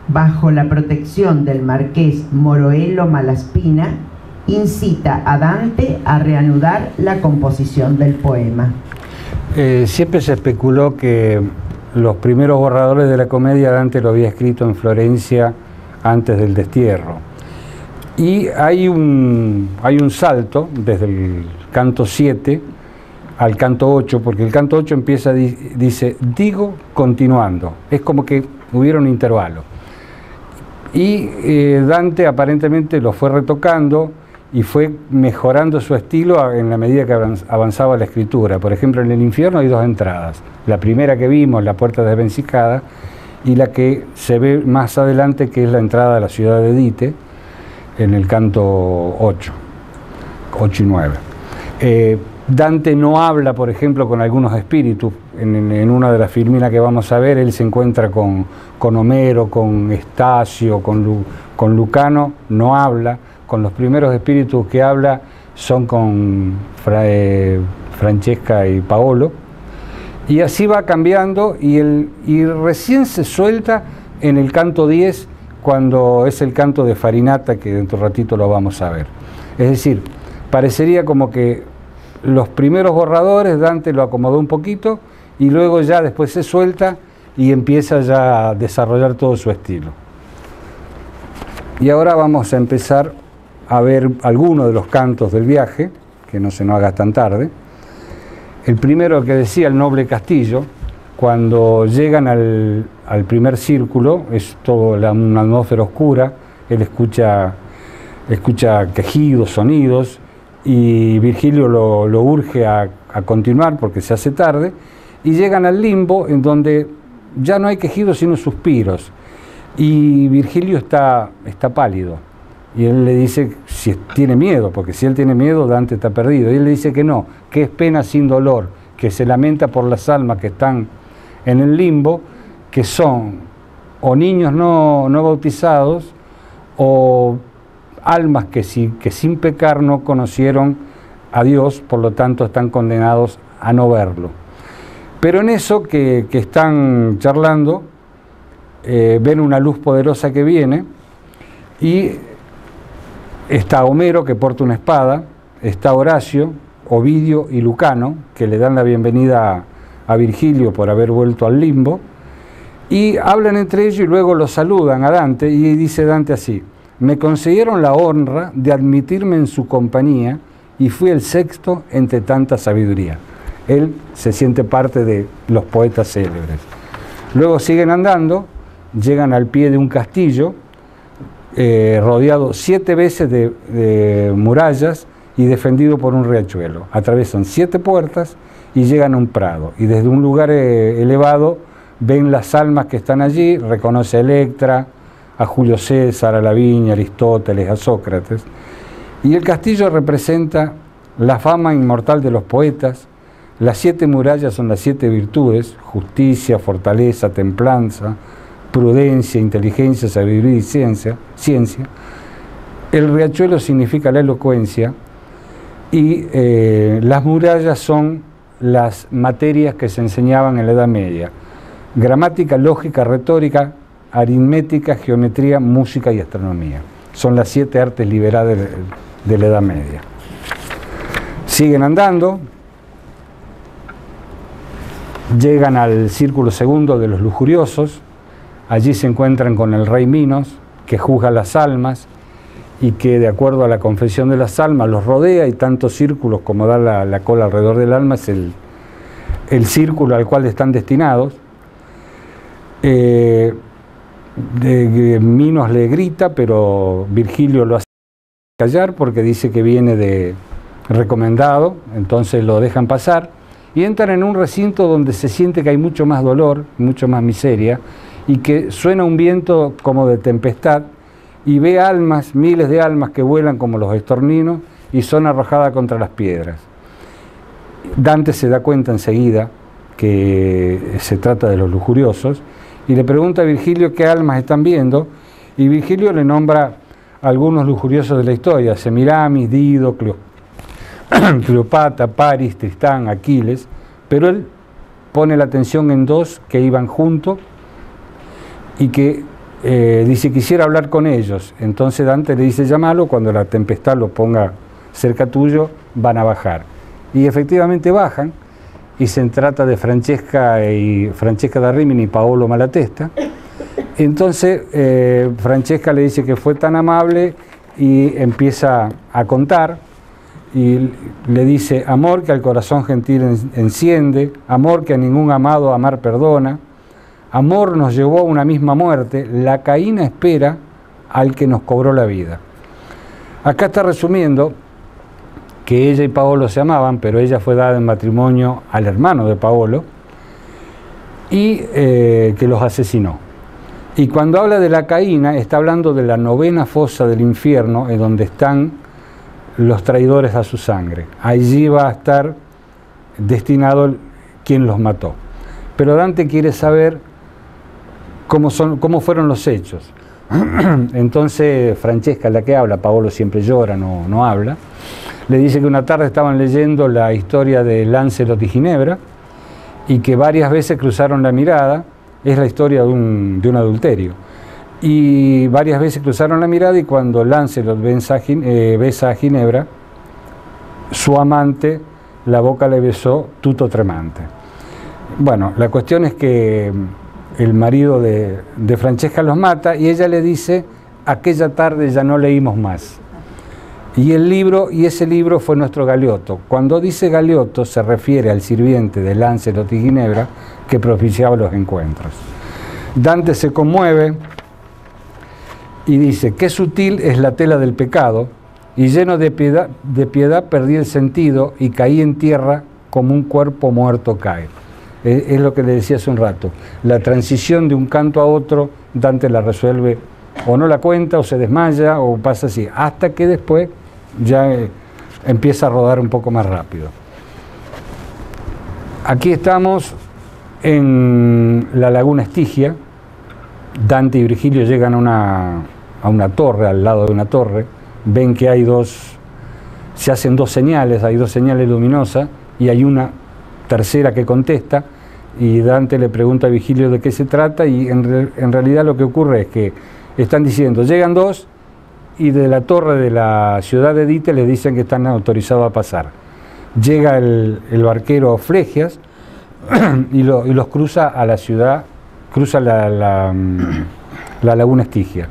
S4: bajo la protección del marqués Moroelo Malaspina, incita a Dante a reanudar la composición del poema.
S3: Siempre se especuló que los primeros borradores de la comedia Dante lo había escrito en Florencia antes del destierro. Y hay un salto desde el canto 7 al canto 8, porque el canto 8 empieza, dice, digo continuando, es como que hubiera un intervalo. Y Dante aparentemente lo fue retocando y fue mejorando su estilo en la medida que avanzaba la escritura. Por ejemplo, en el infierno hay 2 entradas. La primera que vimos, la puerta desvencijada, y la que se ve más adelante, que es la entrada a la ciudad de Dite, en el canto 8 y 9. Dante no habla, por ejemplo, con algunos espíritus. En una de las filminas que vamos a ver, él se encuentra con Homero, con Estacio, con Lucano, no habla. Con los primeros espíritus que habla son con Francesca y Paolo. Y así va cambiando y recién se suelta en el canto 10, cuando es el canto de Farinata, que dentro de un ratito lo vamos a ver. Es decir, parecería como que los primeros borradores Dante lo acomodó un poquito y luego ya después se suelta y empieza ya a desarrollar todo su estilo. Y ahora vamos a empezar a ver algunos de los cantos del viaje, que no se nos haga tan tarde. El primero que decía, el noble castillo, cuando llegan al primer círculo, es toda una atmósfera oscura, él escucha quejidos, sonidos, y Virgilio lo urge a continuar porque se hace tarde, y llegan al limbo en donde ya no hay quejidos sino suspiros, y Virgilio está pálido, y él le dice si tiene miedo, porque si él tiene miedo Dante está perdido, y él le dice que no, que es pena sin dolor, que se lamenta por las almas que están en el limbo, que son o niños no bautizados o almas que sin pecar no conocieron a Dios, por lo tanto están condenados a no verlo. Pero en eso que están charlando, ven una luz poderosa que viene, y está Homero, que porta una espada, está Horacio, Ovidio y Lucano, que le dan la bienvenida a Virgilio por haber vuelto al limbo, y hablan entre ellos y luego lo saludan a Dante, y dice Dante así: me concedieron la honra de admitirme en su compañía y fui el sexto entre tanta sabiduría. Él se siente parte de los poetas célebres. Luego siguen andando, llegan al pie de un castillo, rodeado 7 veces de murallas y defendido por un riachuelo. Atraviesan 7 puertas y llegan a un prado. Y desde un lugar elevado ven las almas que están allí, reconoce a Electra, a Julio César, a Lavinia, a Aristóteles, a Sócrates. Y el castillo representa la fama inmortal de los poetas. Las 7 murallas son las 7 virtudes: justicia, fortaleza, templanza, prudencia, inteligencia, sabiduría y ciencia. El riachuelo significa la elocuencia, y las murallas son las materias que se enseñaban en la Edad Media: gramática, lógica, retórica, aritmética, geometría, música y astronomía. Son las 7 artes liberadas de la Edad Media. Siguen andando, llegan al círculo segundo de los lujuriosos. Allí se encuentran con el rey Minos, que juzga las almas y que, de acuerdo a la confesión de las almas, los rodea, y tantos círculos como da la cola alrededor del alma es el círculo al cual están destinados. Minos le grita, pero Virgilio lo hace callar porque dice que viene de recomendado, entonces lo dejan pasar y entran en un recinto donde se siente que hay mucho más dolor, mucho más miseria, y que suena un viento como de tempestad, y ve almas, miles de almas que vuelan como los estorninos y son arrojadas contra las piedras. Dante se da cuenta enseguida que se trata de los lujuriosos y le pregunta a Virgilio qué almas están viendo, y Virgilio le nombra a algunos lujuriosos de la historia: Semiramis, Dido, Cleopatra, Paris, Tristán, Aquiles, pero él pone la atención en 2 que iban juntos y que dice quisiera hablar con ellos. Entonces Dante le dice llámalo, cuando la tempestad lo ponga cerca tuyo van a bajar. Y efectivamente bajan, y se trata de Francesca da Rimini y Paolo Malatesta. Entonces Francesca le dice que fue tan amable y empieza a contar, y le dice: amor que al corazón gentil enciende, amor que a ningún amado amar perdona, amor nos llevó a una misma muerte, la Caína espera al que nos cobró la vida. Acá está resumiendo que ella y Paolo se amaban, pero ella fue dada en matrimonio al hermano de Paolo, y que los asesinó. Y cuando habla de la Caína, está hablando de la 9ª fosa del infierno, en donde están los traidores a su sangre. Allí va a estar destinado quien los mató. Pero Dante quiere saber cómo fueron los hechos. Entonces Francesca, la que habla, Paolo siempre llora, no habla, le dice que una tarde estaban leyendo la historia de Lancelot y Ginebra y que varias veces cruzaron la mirada. Es la historia de un adulterio, y varias veces cruzaron la mirada, y cuando Lancelot besa a Ginebra, su amante la boca le besó tutto tremante. Bueno, la cuestión es que el marido de Francesca los mata, y ella le dice: aquella tarde ya no leímos más. Y ese libro fue nuestro Galeotto. Cuando dice Galeotto se refiere al sirviente de Lancelot y Ginebra que propiciaba los encuentros. Dante se conmueve y dice: qué sutil es la tela del pecado, y lleno de piedad perdí el sentido y caí en tierra como un cuerpo muerto cae. Es lo que le decía hace un rato. La transición de un canto a otro, Dante la resuelve, o no la cuenta, o se desmaya, o pasa así, hasta que después ya empieza a rodar un poco más rápido. Aquí estamos en la laguna Estigia. Dante y Virgilio llegan a una torre, al lado de una torre, ven que se hacen 2 señales, hay 2 señales luminosas, y hay una tercera que contesta, y Dante le pregunta a Virgilio de qué se trata, y en realidad lo que ocurre es que están diciendo, llegan 2, y de la torre de la ciudad de Dite les dicen que están autorizados a pasar. Llega el barquero Flegias y los cruza a la ciudad, cruza la laguna Estigia.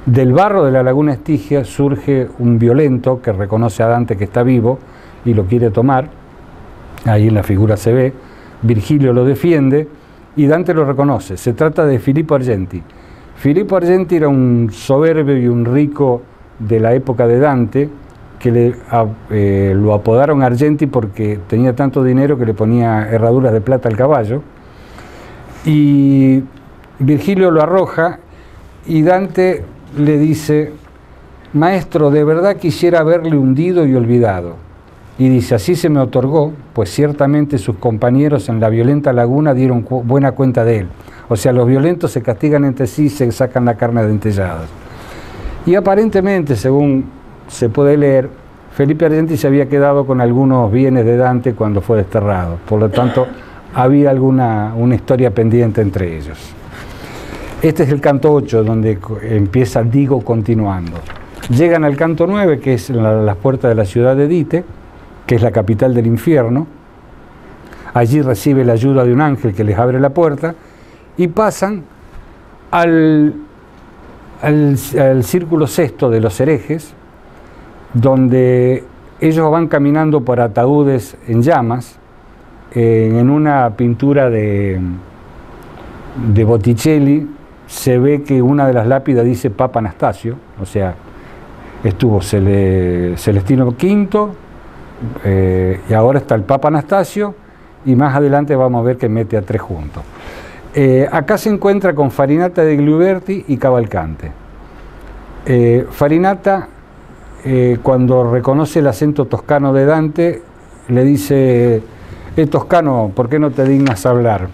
S3: Del barro de la laguna Estigia surge un violento que reconoce a Dante que está vivo y lo quiere tomar. Ahí en la figura se ve. Virgilio lo defiende y Dante lo reconoce. Se trata de Filippo Argenti. Filippo Argenti era un soberbio y un rico de la época de Dante, que lo apodaron Argenti porque tenía tanto dinero que le ponía herraduras de plata al caballo. Y Virgilio lo arroja y Dante le dice: maestro, de verdad quisiera haberle hundido y olvidado. Y dice: así se me otorgó, pues ciertamente sus compañeros en la violenta laguna dieron buena cuenta de él. O sea, los violentos se castigan entre sí y se sacan la carne de dentelladas. Y aparentemente, según se puede leer, Felipe Argenti se había quedado con algunos bienes de Dante cuando fue desterrado. Por lo tanto, había una historia pendiente entre ellos. Este es el canto 8, donde empieza Digo continuando. Llegan al canto 9, que es las puertas de la ciudad de Dite, que es la capital del infierno. Allí recibe la ayuda de un ángel que les abre la puerta y pasan al círculo sexto de los herejes, donde ellos van caminando por ataúdes en llamas, en una pintura de Botticelli se ve que una de las lápidas dice Papa Anastasio, o sea, estuvo Celestino V, y ahora está el Papa Anastasio, y más adelante vamos a ver que mete a 3 juntos. Acá se encuentra con Farinata de Gliuberti y Cavalcante. Farinata, cuando reconoce el acento toscano de Dante, le dice: toscano, ¿por qué no te dignas hablar?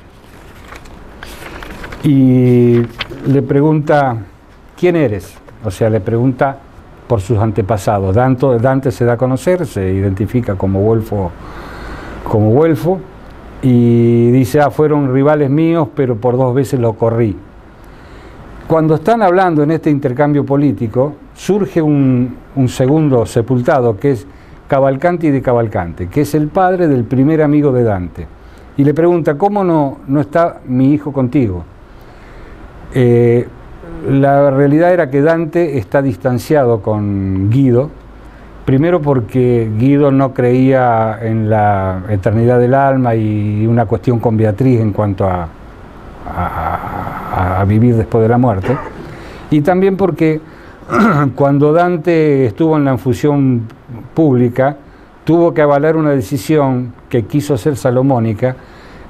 S3: Y le pregunta: ¿quién eres? O sea, le pregunta por sus antepasados. Dante se da a conocer, se identifica como Güelfo, y dice: fueron rivales míos, pero por 2 veces lo corrí. Cuando están hablando en este intercambio político, surge un segundo sepultado, que es Cavalcanti de Cavalcante, que es el padre del primer amigo de Dante. Y le pregunta: ¿cómo no está mi hijo contigo? La realidad era que Dante está distanciado con Guido, primero porque Guido no creía en la eternidad del alma y una cuestión con Beatriz en cuanto a vivir después de la muerte, y también porque cuando Dante estuvo en la infusión pública tuvo que avalar una decisión que quiso ser salomónica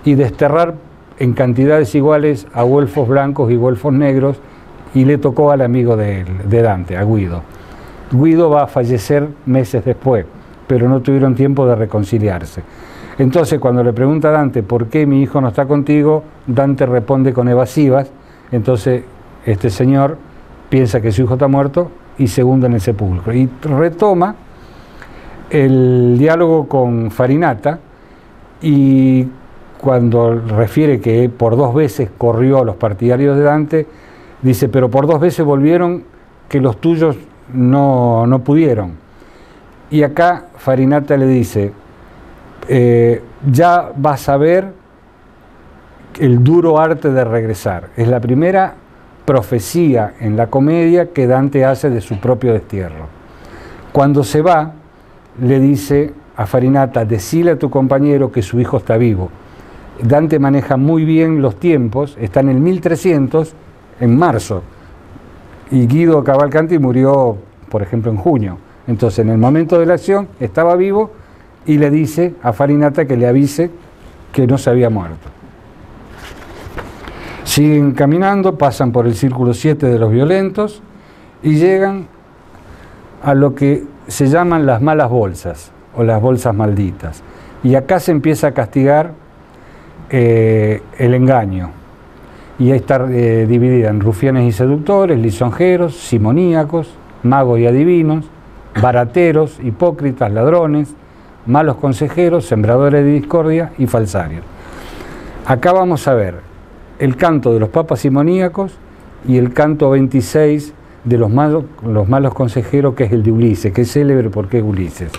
S3: y desterrar en cantidades iguales a güelfos blancos y güelfos negros, y le tocó al amigo de Dante, a Guido. Guido va a fallecer meses después, pero no tuvieron tiempo de reconciliarse. Entonces, cuando le pregunta a Dante por qué mi hijo no está contigo, Dante responde con evasivas. Entonces este señor piensa que su hijo está muerto y se hunde en el sepulcro. Y retoma el diálogo con Farinata, y cuando refiere que por 2 veces corrió a los partidarios de Dante, dice: pero por 2 veces volvieron, que los tuyos no pudieron. Y acá Farinata le dice: ya vas a ver el duro arte de regresar. Es la primera profecía en la comedia que Dante hace de su propio destierro. Cuando se va, le dice a Farinata: decile a tu compañero que su hijo está vivo. Dante maneja muy bien los tiempos, está en el 1300, en marzo, y Guido Cavalcanti murió, por ejemplo, en junio. Entonces, en el momento de la acción, estaba vivo, y le dice a Farinata que le avise que no se había muerto. Siguen caminando, pasan por el círculo 7 de los violentos y llegan a lo que se llaman las malas bolsas o las bolsas malditas. Y acá se empieza a castigar el engaño. Y ahí está dividida en rufianes y seductores, lisonjeros, simoníacos, magos y adivinos, barateros, hipócritas, ladrones, malos consejeros, sembradores de discordia y falsarios. Acá vamos a ver el canto de los papas simoníacos y el canto 26 de los malos consejeros, que es el de Ulises, que es célebre porque es Ulises.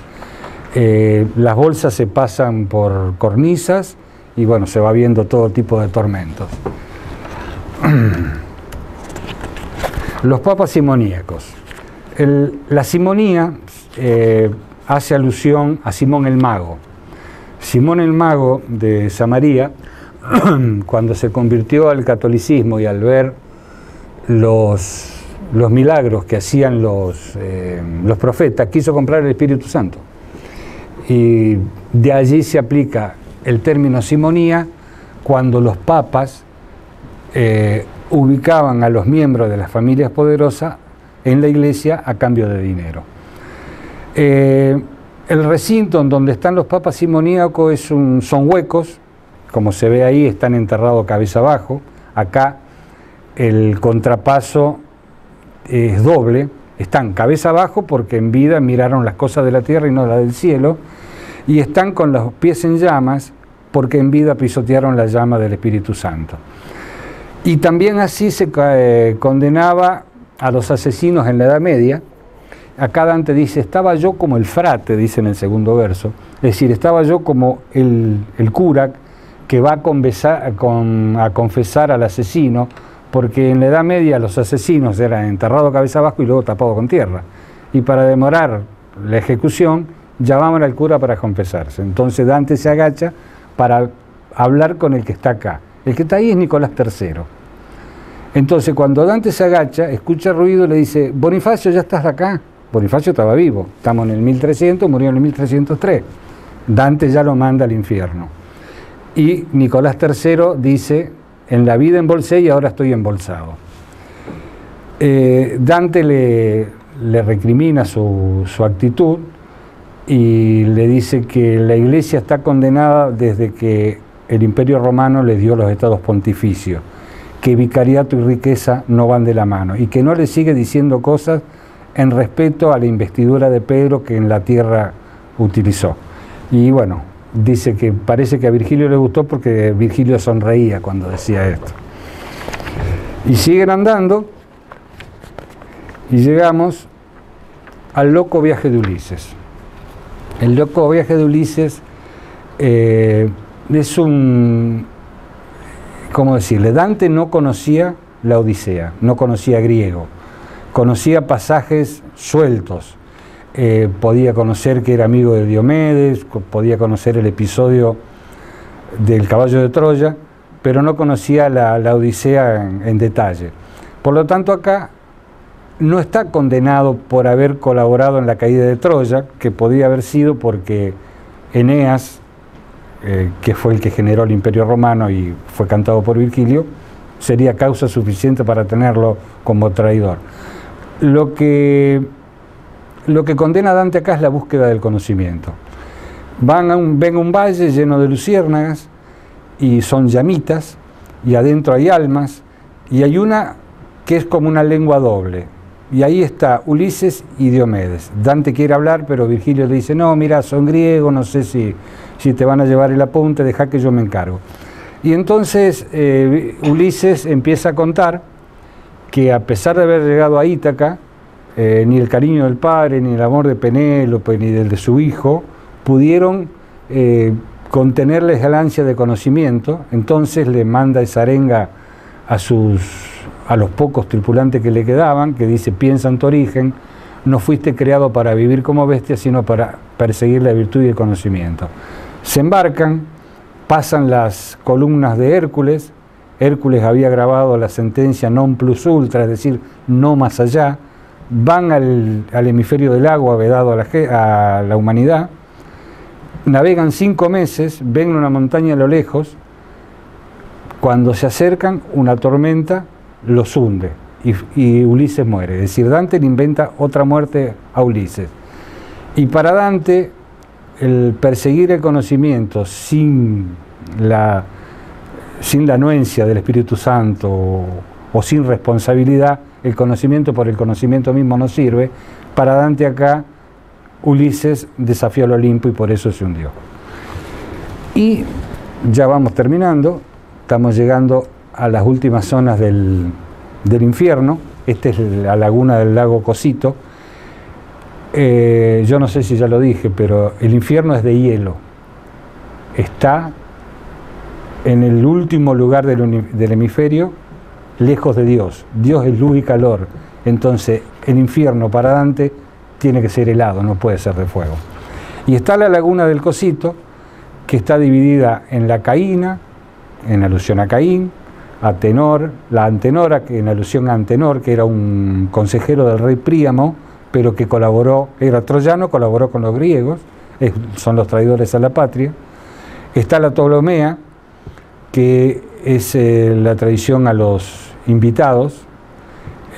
S3: Las bolsas se pasan por cornisas y bueno, se va viendo todo tipo de tormentos. Los papas simoníacos. La simonía hace alusión a Simón el Mago. Simón el Mago de Samaria, cuando se convirtió al catolicismo y al ver los milagros que hacían los profetas, quiso comprar el Espíritu Santo. Y de allí se aplica el término simonía cuando los papas ubicaban a los miembros de las familias poderosas en la iglesia a cambio de dinero. El recinto en donde están los papas simoníacos son huecos, como se ve ahí, están enterrados cabeza abajo. Acá el contrapaso es doble, están cabeza abajo porque en vida miraron las cosas de la tierra y no las del cielo, y están con los pies en llamas porque en vida pisotearon la llama del Espíritu Santo. Y también así se condenaba a los asesinos en la Edad Media. Acá Dante dice, estaba yo como el frate, dice en el segundo verso, es decir, estaba yo como el cura que va a confesar al asesino, porque en la Edad Media los asesinos eran enterrados cabeza abajo y luego tapados con tierra. Y para demorar la ejecución, llamaban al cura para confesarse. Entonces Dante se agacha para hablar con el que está acá. El que está ahí es Nicolás III. Entonces cuando Dante se agacha, escucha ruido y le dice, Bonifacio, ¿ya estás acá? Bonifacio estaba vivo, estamos en el 1300, murió en el 1303. Dante ya lo manda al infierno. Y Nicolás III dice, en la vida embolsé y ahora estoy embolsado. Dante le recrimina su actitud y le dice que la iglesia está condenada desde que el Imperio Romano le dio los estados pontificios, que vicariato y riqueza no van de la mano, y que no le sigue diciendo cosas en respeto a la investidura de Pedro que en la tierra utilizó. Y bueno, dice que parece que a Virgilio le gustó porque Virgilio sonreía cuando decía esto. Y siguen andando y llegamos al loco viaje de Ulises. El loco viaje de Ulises es un, ¿cómo decirle? Dante no conocía la Odisea, no conocía griego, conocía pasajes sueltos, podía conocer que era amigo de Diomedes, podía conocer el episodio del caballo de Troya, pero no conocía la Odisea en detalle. Por lo tanto, acá no está condenado por haber colaborado en la caída de Troya, que podía haber sido porque Eneas, que fue el que generó el Imperio Romano y fue cantado por Virgilio, sería causa suficiente para tenerlo como traidor. Lo que condena a Dante acá es la búsqueda del conocimiento. Ven a un valle lleno de luciérnagas y son llamitas, y adentro hay almas, y hay una que es como una lengua doble, y ahí está Ulises y Diomedes. Dante quiere hablar, pero Virgilio le dice, no, mira, son griegos, no sé si te van a llevar el apunte, deja que yo me encargo. Y entonces Ulises empieza a contar que a pesar de haber llegado a Ítaca, ni el cariño del padre, ni el amor de Penélope, ni del de su hijo, pudieron contenerles el ansia de conocimiento. Entonces le manda esa arenga a los pocos tripulantes que le quedaban, que dice, piensa en tu origen, no fuiste creado para vivir como bestia, sino para perseguir la virtud y el conocimiento. Se embarcan, pasan las columnas de Hércules. Hércules había grabado la sentencia non plus ultra, es decir, no más allá. Van al hemisferio del agua vedado a la humanidad, navegan 5 meses, ven una montaña a lo lejos, cuando se acercan una tormenta los hunde y Ulises muere. Es decir, Dante le inventa otra muerte a Ulises. Y para Dante, el perseguir el conocimiento sin la anuencia del Espíritu Santo o sin responsabilidad, el conocimiento por el conocimiento mismo no sirve. Para Dante acá, Ulises desafió al Olimpo y por eso se hundió. Y ya vamos terminando, estamos llegando a las últimas zonas del infierno. Esta es la laguna del lago Cosito. Yo no sé si ya lo dije, pero el infierno es de hielo. Está en el último lugar del hemisferio, lejos de Dios. Dios es luz y calor. Entonces, el infierno para Dante tiene que ser helado, no puede ser de fuego. Y está la laguna del Cosito, que está dividida en la Caína, en alusión a Caín, Atenor, la Antenora, que en alusión a Antenor, que era un consejero del rey Príamo, pero que colaboró, era troyano, colaboró con los griegos, son los traidores a la patria. Está la Ptolomea, que es la traición a los invitados,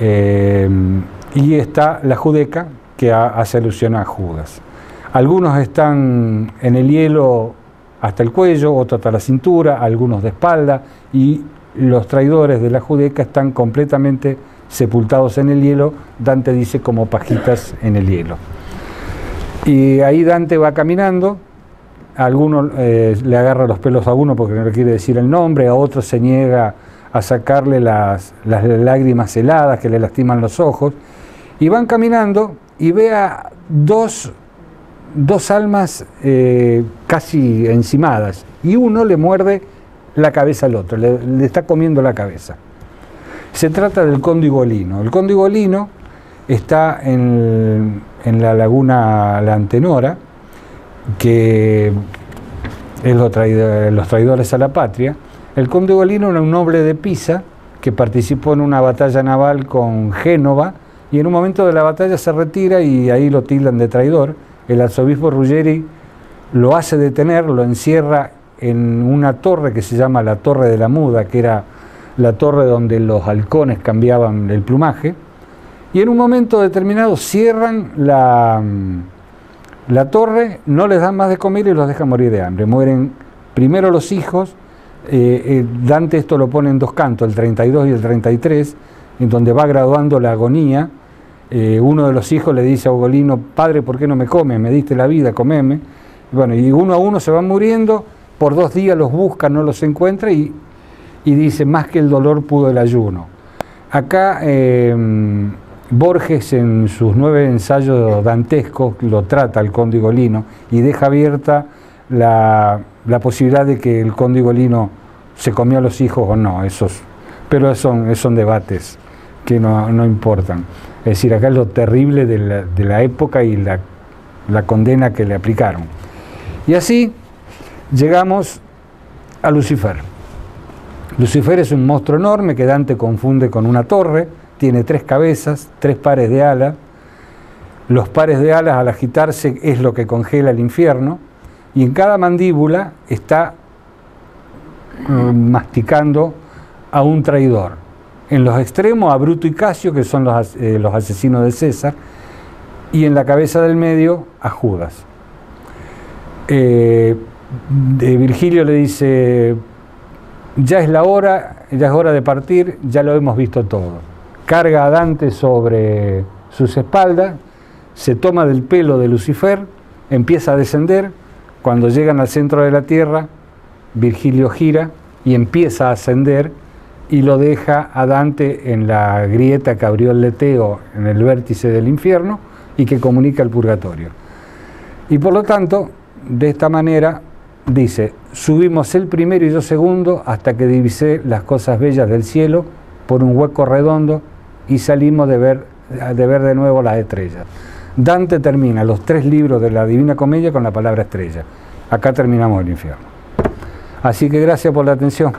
S3: y está la Judeca, que hace alusión a Judas. Algunos están en el hielo hasta el cuello, otros hasta la cintura, algunos de espalda, y los traidores de la Judeca están completamente sepultados en el hielo, Dante dice como pajitas en el hielo. Y ahí Dante va caminando, a algunos le agarra los pelos a uno porque no le quiere decir el nombre, a otros se niega a sacarle las lágrimas heladas que le lastiman los ojos, y van caminando y ve a dos almas casi encimadas, y uno le muerde la cabeza al otro, le está comiendo la cabeza. Se trata del Conde Ugolino. El Conde Ugolino está en la laguna La Antenora, que es los traidores a la patria. El Conde Ugolino era un noble de Pisa que participó en una batalla naval con Génova, y en un momento de la batalla se retira y ahí lo tildan de traidor. El arzobispo Ruggeri lo hace detener, lo encierra en una torre que se llama la Torre de la Muda, que era la torre donde los halcones cambiaban el plumaje, y en un momento determinado cierran la torre, no les dan más de comer y los dejan morir de hambre. Mueren primero los hijos. Dante esto lo pone en dos cantos, el 32 y el 33, en donde va graduando la agonía. Uno de los hijos le dice a Ugolino: padre, ¿por qué no me comes? Me diste la vida, comeme. Bueno, y uno a uno se van muriendo, por 2 días los busca, no los encuentra, y dice: más que el dolor pudo el ayuno. Acá Borges, en sus 9 ensayos dantescos, lo trata al Conde Ugolino y deja abierta la posibilidad de que el Conde Ugolino se comió a los hijos o no, pero son debates que no importan. Es decir, acá es lo terrible de la época y la condena que le aplicaron. Y así llegamos a Lucifer. Lucifer es un monstruo enorme que Dante confunde con una torre, tiene 3 cabezas, 3 pares de alas. Los pares de alas, al agitarse, es lo que congela el infierno, y en cada mandíbula está masticando a un traidor. En los extremos a Bruto y Casio, que son los asesinos de César, y en la cabeza del medio a Judas. Virgilio le dice: ya es hora de partir, ya lo hemos visto todo. Carga a Dante sobre sus espaldas, se toma del pelo de Lucifer, empieza a descender. Cuando llegan al centro de la tierra, Virgilio gira y empieza a ascender, y lo deja a Dante en la grieta que abrió el Leteo en el vértice del infierno y que comunica el purgatorio. Y por lo tanto, de esta manera, dice: subimos el primero y yo segundo hasta que divisé las cosas bellas del cielo por un hueco redondo y salimos de ver de nuevo las estrellas. Dante termina los 3 libros de la Divina Comedia con la palabra estrella. Acá terminamos el infierno. Así que gracias por la atención.